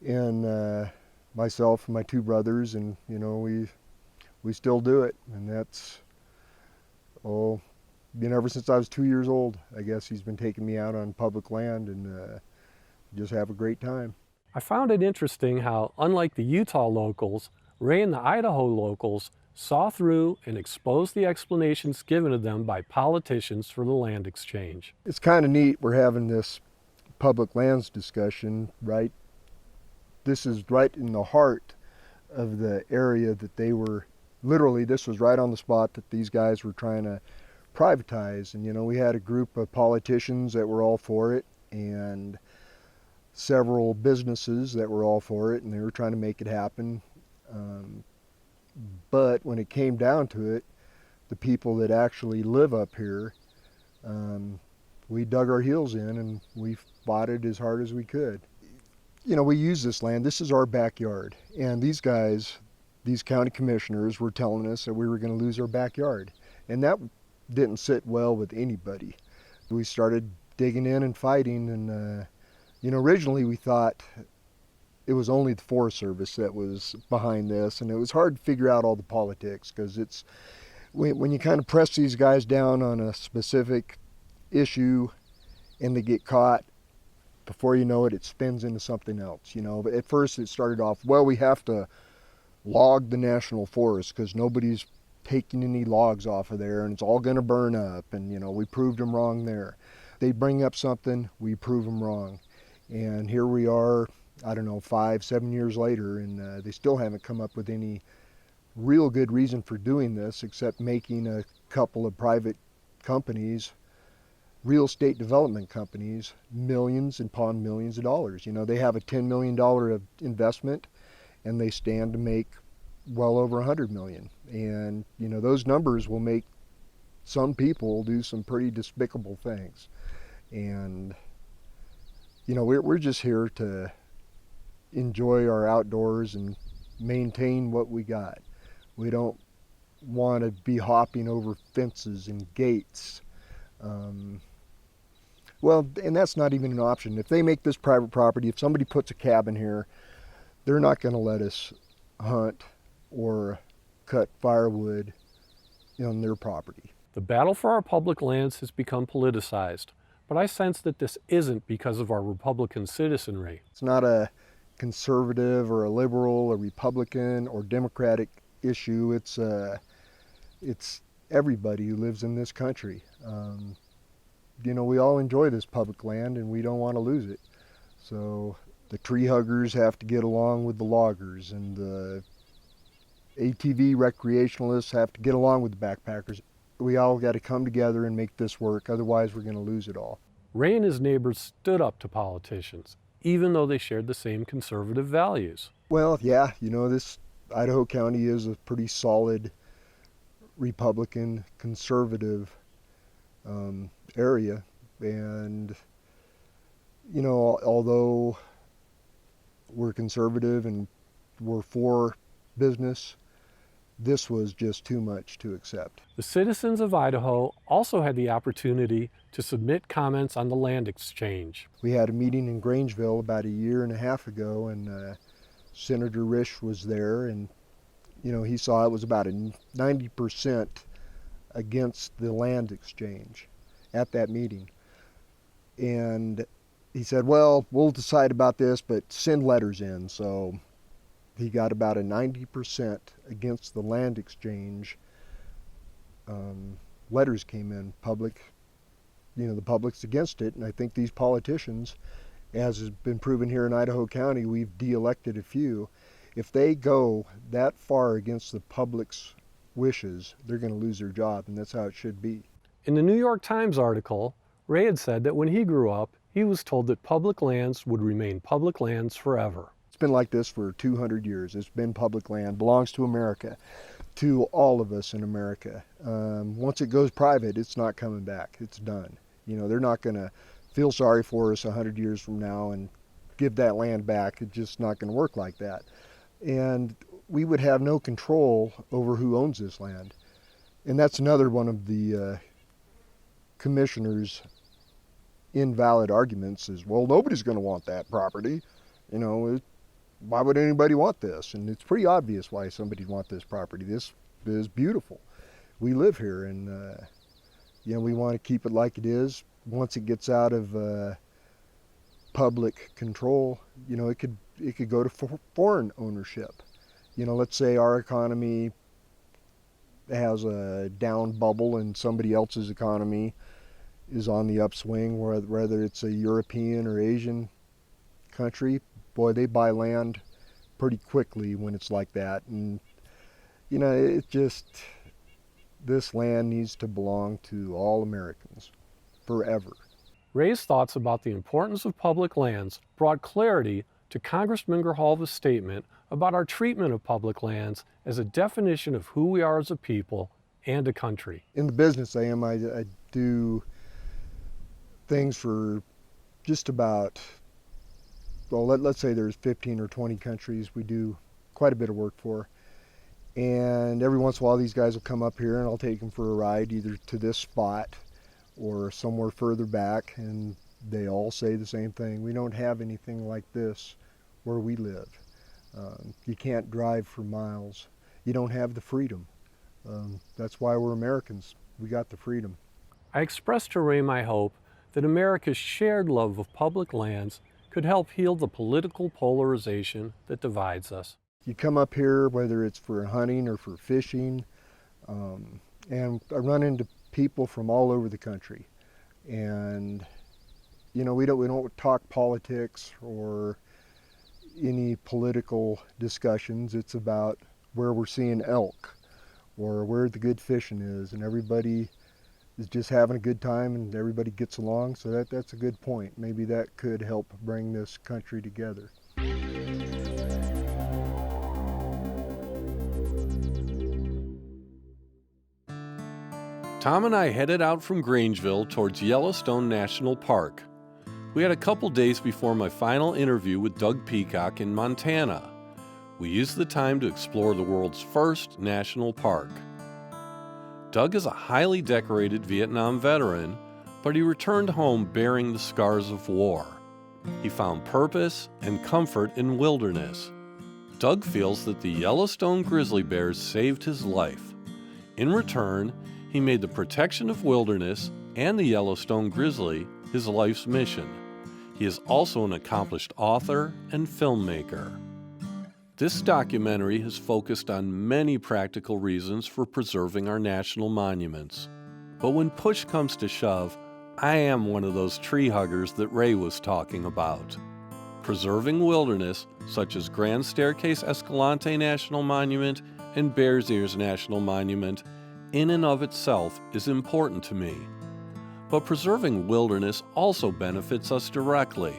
in myself and my two brothers, and you know, we still do it. And that's, ever since I was 2 years old, I guess he's been taking me out on public land, and just have a great time. I found it interesting how, unlike the Utah locals, Ray and the Idaho locals saw through and exposed the explanations given to them by politicians for the land exchange. It's kind of neat we're having this public lands discussion, right? This is right in the heart of the area that they were, literally this was right on the spot that these guys were trying to privatize. And you know, we had a group of politicians that were all for it, and several businesses that were all for it, and they were trying to make it happen. But when it came down to it, the people that actually live up here, we dug our heels in and we fought it as hard as we could. you know, we use this land. This is our backyard. And these guys, these county commissioners were telling us that we were going to lose our backyard. And that didn't sit well with anybody. We started digging in and fighting. And, you know, originally we thought it was only the Forest Service that was behind this. And it was hard to figure out all the politics because it's, when you kind of press these guys down on a specific issue and they get caught, before you know it, it spins into something else, you know. But at first it started off, well, we have to log the national forest because nobody's taking any logs off of there and it's all going to burn up. And, you know, we proved them wrong there. They bring up something, we prove them wrong. And here we are, I don't know, 5-7 years later, and they still haven't come up with any real good reason for doing this except making a couple of private companies, real estate development companies, millions upon millions of dollars. You know, they have a $10 million investment and they stand to make well over $100 million. And, you know, those numbers will make some people do some pretty despicable things. And, you know, we're just here to enjoy our outdoors and maintain what we got. We don't want to be hopping over fences and gates. Well, and that's not even an option. If they make this private property, if somebody puts a cabin here, they're not going to let us hunt or cut firewood on their property. The battle for our public lands has become politicized, but I sense that this isn't because of our Republican citizenry. It's not a conservative or a liberal, a Republican or Democratic issue. It's everybody who lives in this country. You know, we all enjoy this public land and we don't want to lose it. So the tree huggers have to get along with the loggers, and the ATV recreationalists have to get along with the backpackers. We all got to come together and make this work, otherwise we're going to lose it all. Ray and his neighbors stood up to politicians, even though they shared the same conservative values. Well, yeah, you know, this Idaho County is a pretty solid Republican conservative area, and you know, although we're conservative and we're for business, this was just too much to accept. The citizens of Idaho also had the opportunity to submit comments on the land exchange. We had a meeting in Grangeville about 1.5 years ago, and Senator Risch was there, and you know, he saw it was about a 90% against the land exchange at that meeting. And he said, well, we'll decide about this, but send letters in. So he got about a 90% against the land exchange. Letters came in, public, you know, the public's against it. And I think these politicians, as has been proven here in Idaho County, we've de-elected a few. If they go that far against the public's wishes, they're going to lose their job, and that's how it should be. In the New York Times article, Ray had said that when he grew up, he was told that public lands would remain public lands forever. It's been like this for 200 years. It's been public land, belongs to America, to all of us in America. Once it goes private, it's not coming back. It's done. You know, they're not going to feel sorry for us 100 years from now and give that land back. It's just not going to work like that. And we would have no control over who owns this land. And that's another one of the commissioners' invalid arguments is, well, nobody's going to want that property. You know, why would anybody want this? And it's pretty obvious why somebody'd want this property. This is beautiful. We live here, and you know, we want to keep it like it is. Once it gets out of public control, you know, it could go to foreign ownership. You know, let's say our economy has a down bubble and somebody else's economy is on the upswing, whether it's a European or Asian country. Boy, they buy land pretty quickly when it's like that. And, you know, it just, this land needs to belong to all Americans forever. Ray's thoughts about the importance of public lands brought clarity to Congressman Grijalva's statement about our treatment of public lands as a definition of who we are as a people and a country. In the business I am, I do things for just about well, let's say there's 15 or 20 countries we do quite a bit of work for. And every once in a while these guys will come up here and I'll take them for a ride either to this spot or somewhere further back, and they all say the same thing. We don't have anything like this where we live. You can't drive for miles. You don't have the freedom. That's why we're Americans. We got the freedom. I expressed to Ray my hope that America's shared love of public lands could help heal the political polarization that divides us. You come up here, whether it's for hunting or for fishing, and I run into people from all over the country. And you know, we don't talk politics or any political discussions. It's about where we're seeing elk or where the good fishing is, and everybody is just having a good time and everybody gets along. So that's a good point. Maybe that could help bring this country together. Tom and I headed out from Grangeville towards Yellowstone National Park. We had a couple days before my final interview with Doug Peacock in Montana. We used the time to explore the world's first national park. Doug is a highly decorated Vietnam veteran, but he returned home bearing the scars of war. He found purpose and comfort in wilderness. Doug feels that the Yellowstone grizzly bears saved his life. In return, he made the protection of wilderness and the Yellowstone grizzly his life's mission. He is also an accomplished author and filmmaker. This documentary has focused on many practical reasons for preserving our national monuments. But when push comes to shove, I am one of those tree huggers that Ray was talking about. Preserving wilderness, such as Grand Staircase Escalante National Monument and Bears Ears National Monument, in and of itself is important to me. But preserving wilderness also benefits us directly.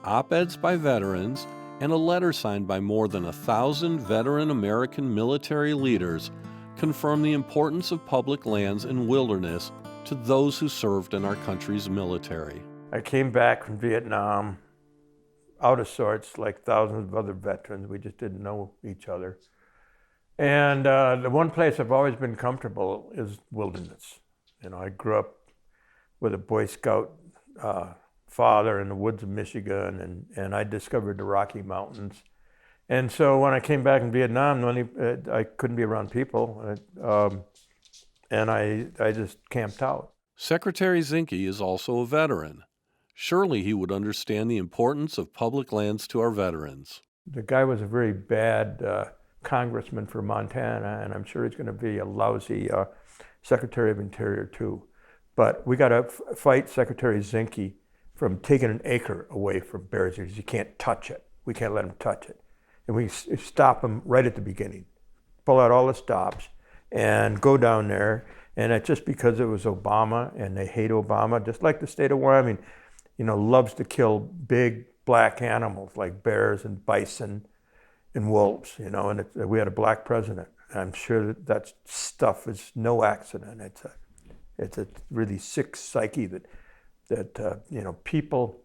Op-eds by veterans and a letter signed by more than 1,000 veteran American military leaders confirm the importance of public lands and wilderness to those who served in our country's military. I came back from Vietnam out of sorts, like thousands of other veterans. We just didn't know each other. And the one place I've always been comfortable is wilderness. You know, I grew up with a Boy Scout father in the woods of Michigan, and I discovered the Rocky Mountains. And so when I came back in Vietnam, I couldn't be around people, and I just camped out. Secretary Zinke is also a veteran. Surely he would understand the importance of public lands to our veterans. The guy was a very bad congressman for Montana, and I'm sure he's going to be a lousy Secretary of Interior too. But we got to fight Secretary Zinke from taking an acre away from Bears Ears. You can't touch it. We can't let him touch it. And we stop him right at the beginning, pull out all the stops, and go down there. And it's just because it was Obama, and they hate Obama, just like the state of Wyoming, you know, loves to kill big black animals like bears and bison and wolves, you know, and we had a black president. I'm sure that stuff is no accident. It's a really sick psyche that you know, people,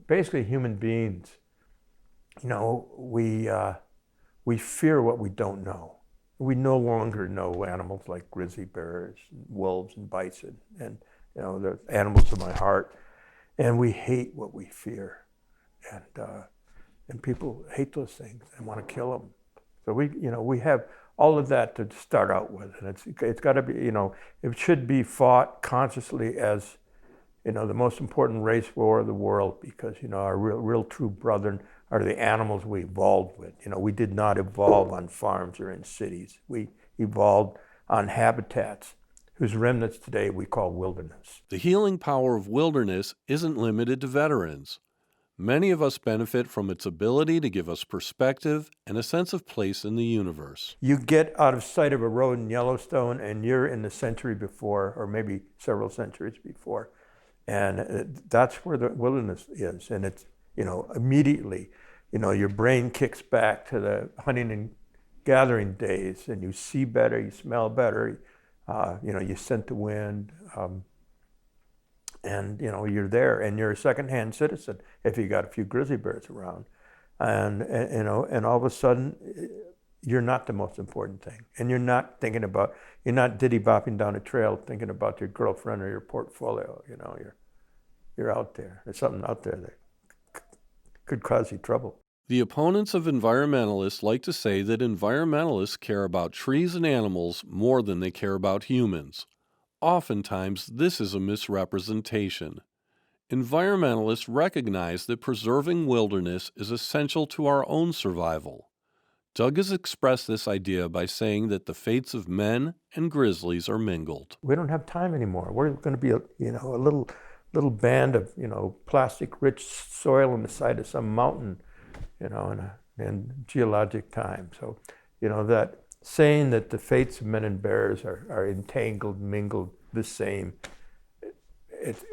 basically human beings, you know, we fear what we don't know. We no longer know animals like grizzly bears, and wolves, and bison, and you know, the animals of my heart, and we hate what we fear, and people hate those things and want to kill them. So we have all of that to start out with, and it's got to be, you know, it should be fought consciously as, you know, the most important race war of the world, because, you know, our real true brethren are the animals we evolved with. You know, we did not evolve on farms or in cities. We evolved on habitats whose remnants today we call wilderness. The healing power of wilderness isn't limited to veterans. Many of us benefit from its ability to give us perspective and a sense of place in the universe. You get out of sight of a road in Yellowstone and you're in the century before, or maybe several centuries before. And that's where the wilderness is. And it's, you know, immediately, you know, your brain kicks back to the hunting and gathering days, and you see better, you smell better, you know, you scent the wind. And you're there, and you're a second-hand citizen if you got a few grizzly bears around, and all of a sudden, you're not the most important thing, and you're not diddy-bopping down a trail thinking about your girlfriend or your portfolio. You're out there. There's something out there that could cause you trouble. The opponents of environmentalists like to say that environmentalists care about trees and animals more than they care about humans. Oftentimes, this is a misrepresentation. Environmentalists recognize that preserving wilderness is essential to our own survival. Doug has expressed this idea by saying that the fates of men and grizzlies are mingled. We don't have time anymore. We're going to be a little band of plastic-rich soil on the side of some mountain, in geologic time. So, that saying that the fates of men and bears are entangled, mingled, the same,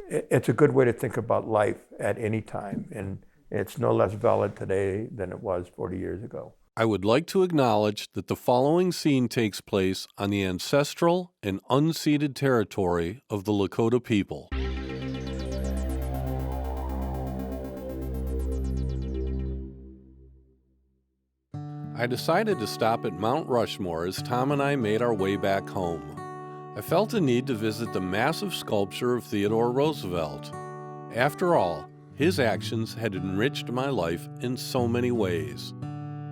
it's a good way to think about life at any time, and it's no less valid today than it was 40 years ago. I would like to acknowledge that the following scene takes place on the ancestral and unceded territory of the Lakota people. I decided to stop at Mount Rushmore as Tom and I made our way back home. I felt a need to visit the massive sculpture of Theodore Roosevelt. After all, his actions had enriched my life in so many ways.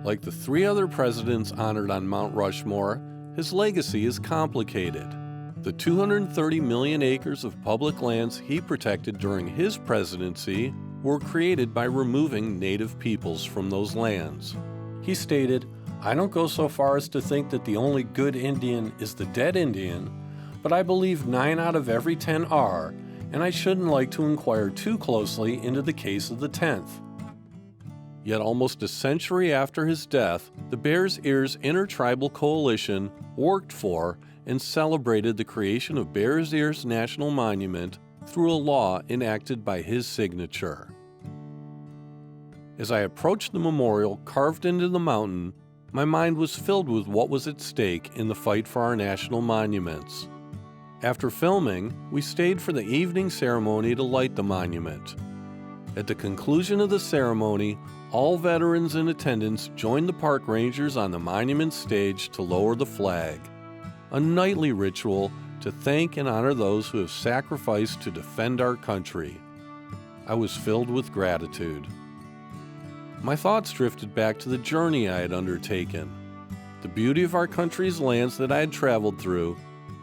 Like the 3 other presidents honored on Mount Rushmore, his legacy is complicated. The 230 million acres of public lands he protected during his presidency were created by removing native peoples from those lands. He stated, "I don't go so far as to think that the only good Indian is the dead Indian, but I believe 9 out of every 10 are, and I shouldn't like to inquire too closely into the case of the 10th. Yet almost a century after his death, the Bears Ears Intertribal Coalition worked for and celebrated the creation of Bears Ears National Monument through a law enacted by his signature. As I approached the memorial carved into the mountain, my mind was filled with what was at stake in the fight for our national monuments. After filming, we stayed for the evening ceremony to light the monument. At the conclusion of the ceremony, all veterans in attendance joined the park rangers on the monument stage to lower the flag, a nightly ritual to thank and honor those who have sacrificed to defend our country. I was filled with gratitude. My thoughts drifted back to the journey I had undertaken, the beauty of our country's lands that I had traveled through,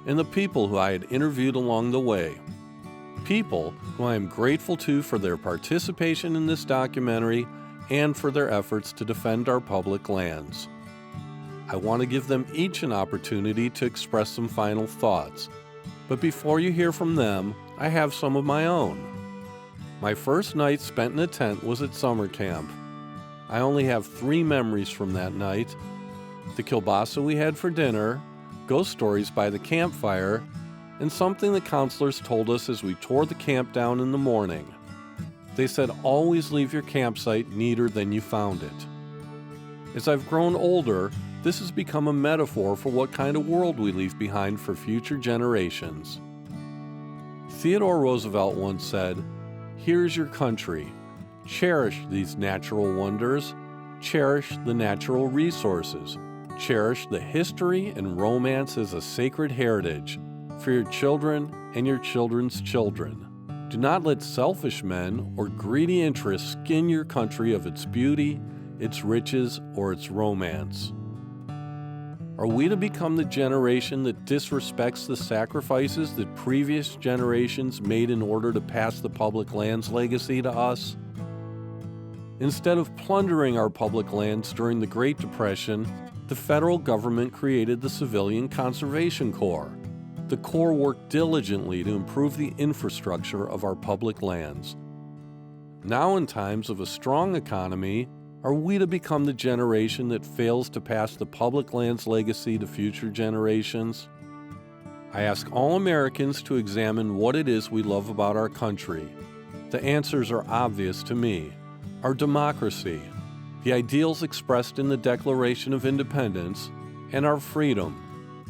and the people who I had interviewed along the way. People who I am grateful to for their participation in this documentary and for their efforts to defend our public lands. I want to give them each an opportunity to express some final thoughts, but before you hear from them, I have some of my own. My first night spent in a tent was at summer camp. I only have 3 memories from that night: the kielbasa we had for dinner, ghost stories by the campfire, and something the counselors told us as we tore the camp down in the morning. They said, always leave your campsite neater than you found it. As I've grown older, this has become a metaphor for what kind of world we leave behind for future generations. Theodore Roosevelt once said, "Here's your country. Cherish these natural wonders. Cherish the natural resources. Cherish the history and romance as a sacred heritage for your children and your children's children. Do not let selfish men or greedy interests skin your country of its beauty, its riches, or its romance." Are we to become the generation that disrespects the sacrifices that previous generations made in order to pass the public lands legacy to us? Instead of plundering our public lands during the Great Depression, the federal government created the Civilian Conservation Corps. The Corps worked diligently to improve the infrastructure of our public lands. Now, in times of a strong economy, are we to become the generation that fails to pass the public lands legacy to future generations? I ask all Americans to examine what it is we love about our country. The answers are obvious to me. Our democracy, the ideals expressed in the Declaration of Independence, and our freedom.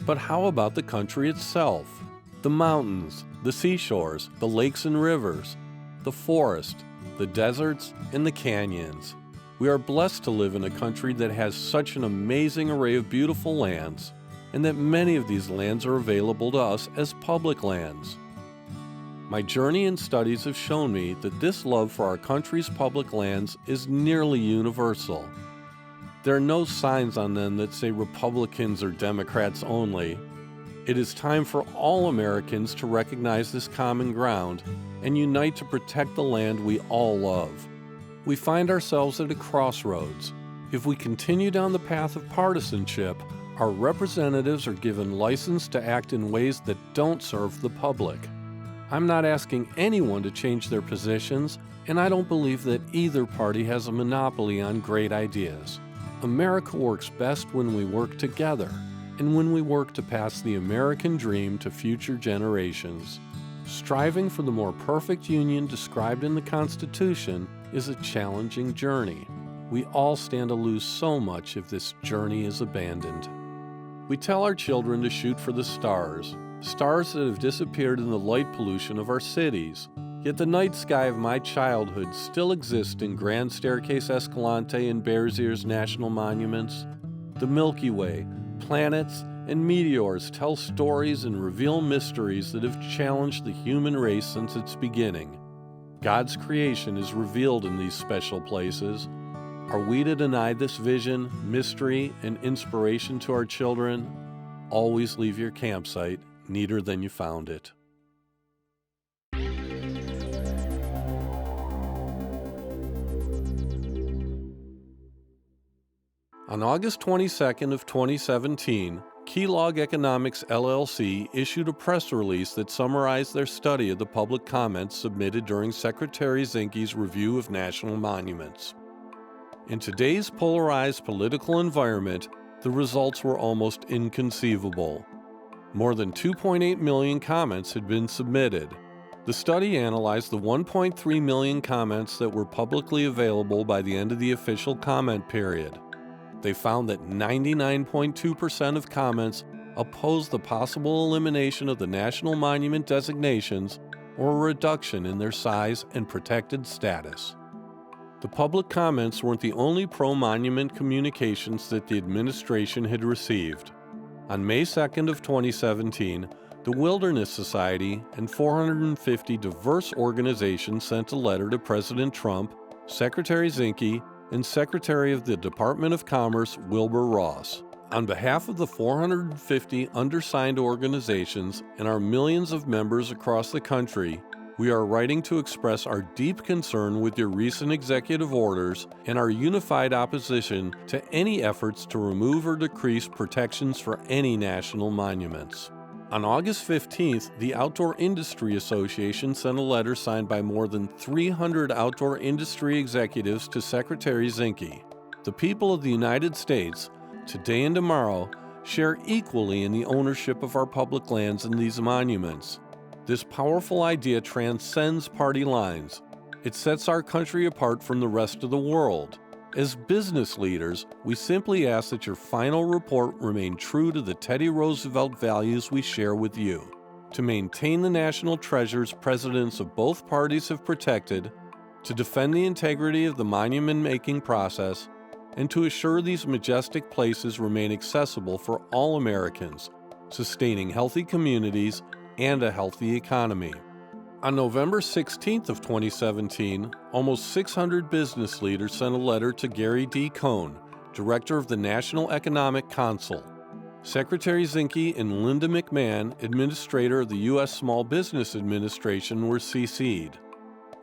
But how about the country itself? The mountains, the seashores, the lakes and rivers, the forest, the deserts, and the canyons. We are blessed to live in a country that has such an amazing array of beautiful lands, and that many of these lands are available to us as public lands. My journey and studies have shown me that this love for our country's public lands is nearly universal. There are no signs on them that say Republicans or Democrats only. It is time for all Americans to recognize this common ground and unite to protect the land we all love. We find ourselves at a crossroads. If we continue down the path of partisanship, our representatives are given license to act in ways that don't serve the public. I'm not asking anyone to change their positions, and I don't believe that either party has a monopoly on great ideas. America works best when we work together, and when we work to pass the American dream to future generations. Striving for the more perfect union described in the Constitution is a challenging journey. We all stand to lose so much if this journey is abandoned. We tell our children to shoot for the stars, stars that have disappeared in the light pollution of our cities. Yet the night sky of my childhood still exists in Grand Staircase Escalante and Bears Ears National Monuments. The Milky Way, planets, and meteors tell stories and reveal mysteries that have challenged the human race since its beginning. God's creation is revealed in these special places. Are we to deny this vision, mystery, and inspiration to our children? Always leave your campsite neater than you found it. On August 22nd of 2017, Keylog Economics LLC issued a press release that summarized their study of the public comments submitted during Secretary Zinke's review of national monuments. In today's polarized political environment, the results were almost inconceivable. More than 2.8 million comments had been submitted. The study analyzed the 1.3 million comments that were publicly available by the end of the official comment period. They found that 99.2% of comments opposed the possible elimination of the national monument designations or a reduction in their size and protected status. The public comments weren't the only pro-monument communications that the administration had received. On May 2nd of 2017, the Wilderness Society and 450 diverse organizations sent a letter to President Trump, Secretary Zinke, and Secretary of the Department of Commerce, Wilbur Ross. On behalf of the 450 undersigned organizations and our millions of members across the country, we are writing to express our deep concern with your recent executive orders and our unified opposition to any efforts to remove or decrease protections for any national monuments. On August 15th, the Outdoor Industry Association sent a letter signed by more than 300 outdoor industry executives to Secretary Zinke. The people of the United States, today and tomorrow, share equally in the ownership of our public lands and these monuments. This powerful idea transcends party lines. It sets our country apart from the rest of the world. As business leaders, we simply ask that your final report remain true to the Teddy Roosevelt values we share with you, to maintain the national treasures presidents of both parties have protected, to defend the integrity of the monument-making process, and to assure these majestic places remain accessible for all Americans, sustaining healthy communities and a healthy economy. On November 16th of 2017, almost 600 business leaders sent a letter to Gary D. Cohn, Director of the National Economic Council. Secretary Zinke and Linda McMahon, Administrator of the U.S. Small Business Administration, were CC'd.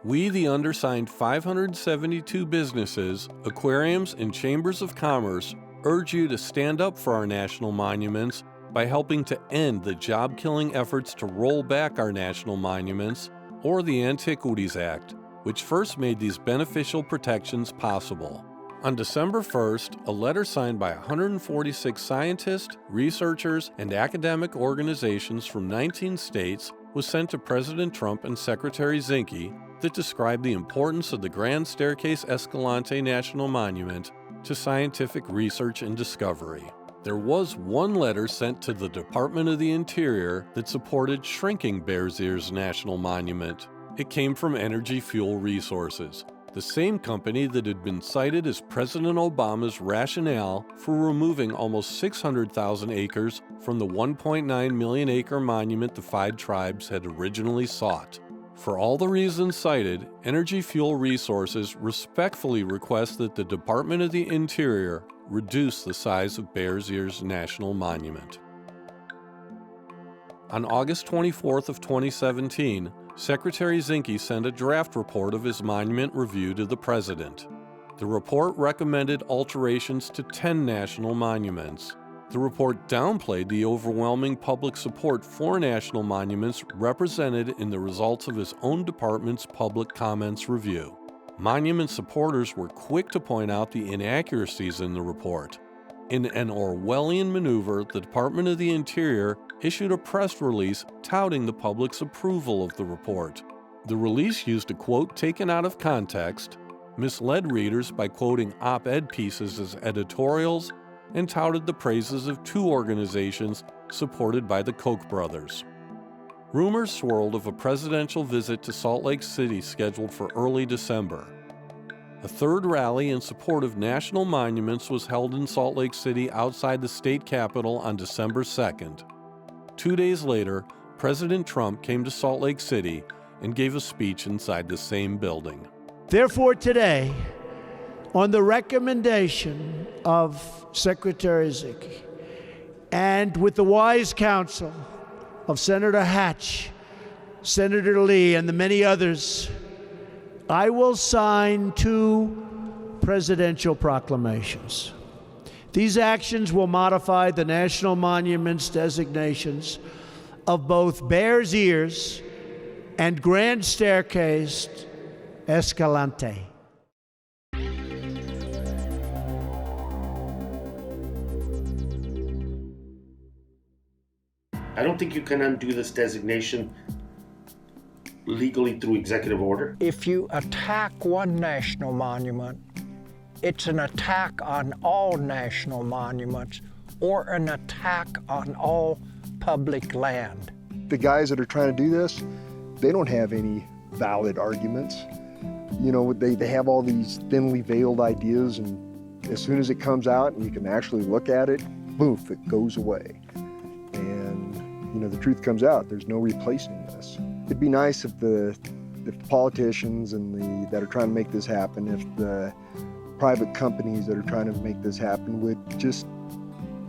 We, the undersigned 572 businesses, aquariums, and chambers of commerce, urge you to stand up for our national monuments by helping to end the job-killing efforts to roll back our national monuments, or the Antiquities Act, which first made these beneficial protections possible. On December 1st, a letter signed by 146 scientists, researchers, and academic organizations from 19 states was sent to President Trump and Secretary Zinke that described the importance of the Grand Staircase Escalante National Monument to scientific research and discovery. There was one letter sent to the Department of the Interior that supported shrinking Bears Ears National Monument. It came from Energy Fuel Resources, the same company that had been cited as President Obama's rationale for removing almost 600,000 acres from the 1.9 million acre monument the 5 tribes had originally sought. For all the reasons cited, Energy Fuel Resources respectfully requests that the Department of the Interior reduce the size of Bears Ears National Monument. On August 24th of 2017, Secretary Zinke sent a draft report of his monument review to the President. The report recommended alterations to 10 national monuments. The report downplayed the overwhelming public support for national monuments represented in the results of his own department's public comments review. Monument supporters were quick to point out the inaccuracies in the report. In an Orwellian maneuver, the Department of the Interior issued a press release touting the public's approval of the report. The release used a quote taken out of context, misled readers by quoting op-ed pieces as editorials, and touted the praises of 2 organizations supported by the Koch brothers. Rumors swirled of a presidential visit to Salt Lake City scheduled for early December. A 3rd rally in support of national monuments was held in Salt Lake City outside the state capitol on December 2nd. 2 days later, President Trump came to Salt Lake City and gave a speech inside the same building. Therefore, today, on the recommendation of Secretary Zinke and with the wise counsel of Senator Hatch, Senator Lee, and the many others, I will sign 2 presidential proclamations. These actions will modify the national monuments designations of both Bears Ears and Grand Staircase Escalante. I don't think you can undo this designation legally through executive order. If you attack one national monument, it's an attack on all national monuments or an attack on all public land. The guys that are trying to do this, they don't have any valid arguments. You know, they have all these thinly veiled ideas, and as soon as it comes out and you can actually look at it, boof, it goes away. And, you know, the truth comes out. There's no replacing this. It'd be nice if the politicians and that are trying to make this happen, if the private companies that are trying to make this happen would just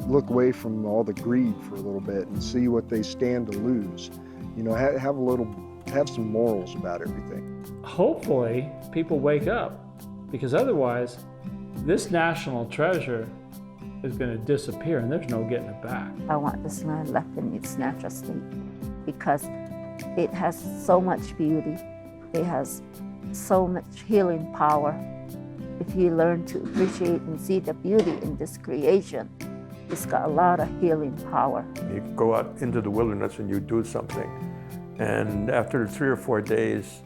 look away from all the greed for a little bit and see what they stand to lose. You know, have some morals about everything. Hopefully, people wake up, because otherwise, this national treasure is going to disappear and there's no getting it back. I want this land left in its natural state because it has so much beauty. It has so much healing power. If you learn to appreciate and see the beauty in this creation, it's got a lot of healing power. You go out into the wilderness and you do something, and after 3 or 4 days,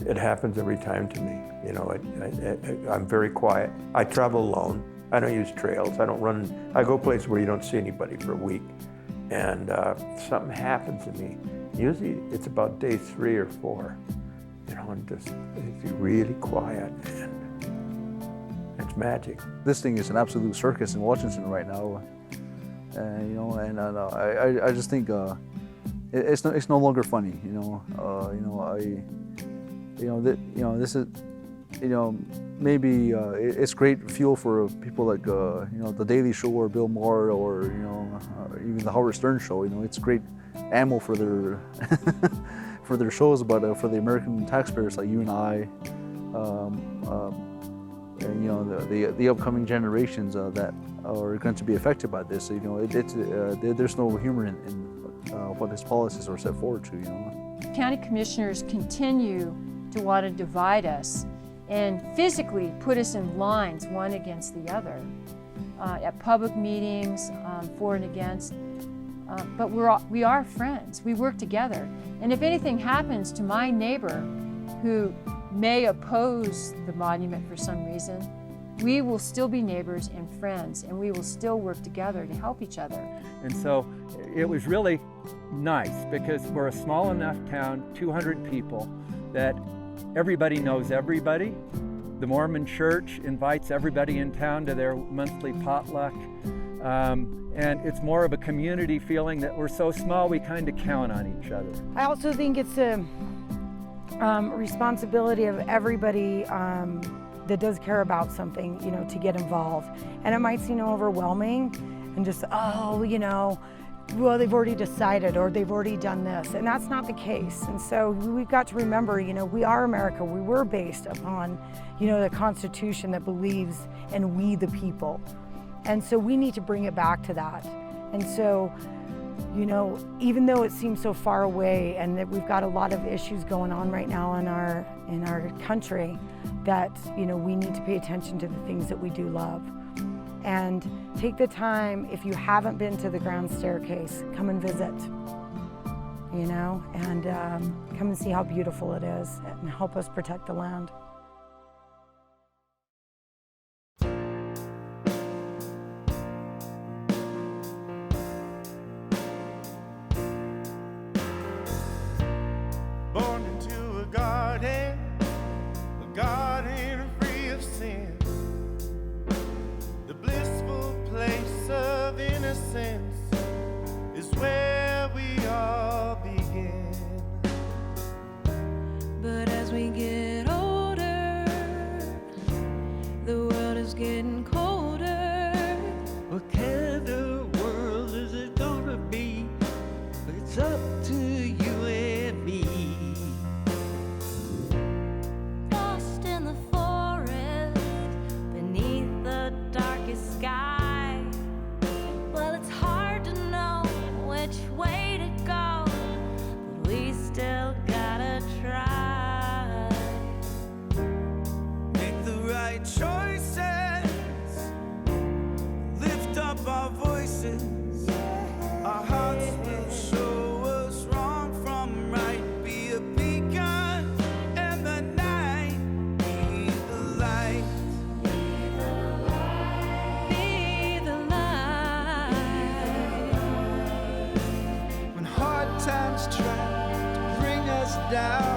it happens every time to me. You know, I'm very quiet. I travel alone. I don't use trails. I don't run. I go places where you don't see anybody for a week, and something happens to me. Usually, it's about day 3 or 4. You know, and just it's really quiet, and it's magic. This thing is an absolute circus in Washington right now, you know, and I just think it's no longer funny. This is, maybe it's great fuel for people like The Daily Show or Bill Maher or even the Howard Stern Show. It's great ammo for their for their shows, but for the American taxpayers like you and I, and the upcoming generations that are going to be affected by this, there's no humor in what his policies are set forward to. County commissioners continue to want to divide us and physically put us in lines one against the other at public meetings, for and against. But we are friends. We work together. And if anything happens to my neighbor who may oppose the monument for some reason, we will still be neighbors and friends, and we will still work together to help each other. And so it was really nice because we're a small enough town, 200 people, that everybody knows everybody. The Mormon Church invites everybody in town to their monthly potluck. And it's more of a community feeling that we're so small we kind of count on each other. I also think it's a responsibility of everybody that does care about something, you know, to get involved. And it might seem overwhelming and just, oh, you know, well, they've already decided or they've already done this. And that's not the case. And so we've got to remember, you know, we are America. We were based upon, you know, the Constitution that believes in we the people. And so we need to bring it back to that. And so, you know, even though it seems so far away and that we've got a lot of issues going on right now in our country, that, you know, we need to pay attention to the things that we do love. And take the time, if you haven't been to the Grand Staircase, come and visit, you know, and come and see how beautiful it is and help us protect the land. Born into a garden free of sin, the blissful place of innocence is where we all begin. But as we get older, the world is getting colder. What kind of world is it gonna be? It's up to you and me. Lost in the forest, beneath the darkest sky. Well, it's hard to know which way to go, but we still gotta try. Make the right choices. Lift up our voices. Our hearts will show us wrong from right. Be a beacon in the night. Be the light. Be the light. When hard times try to bring us down.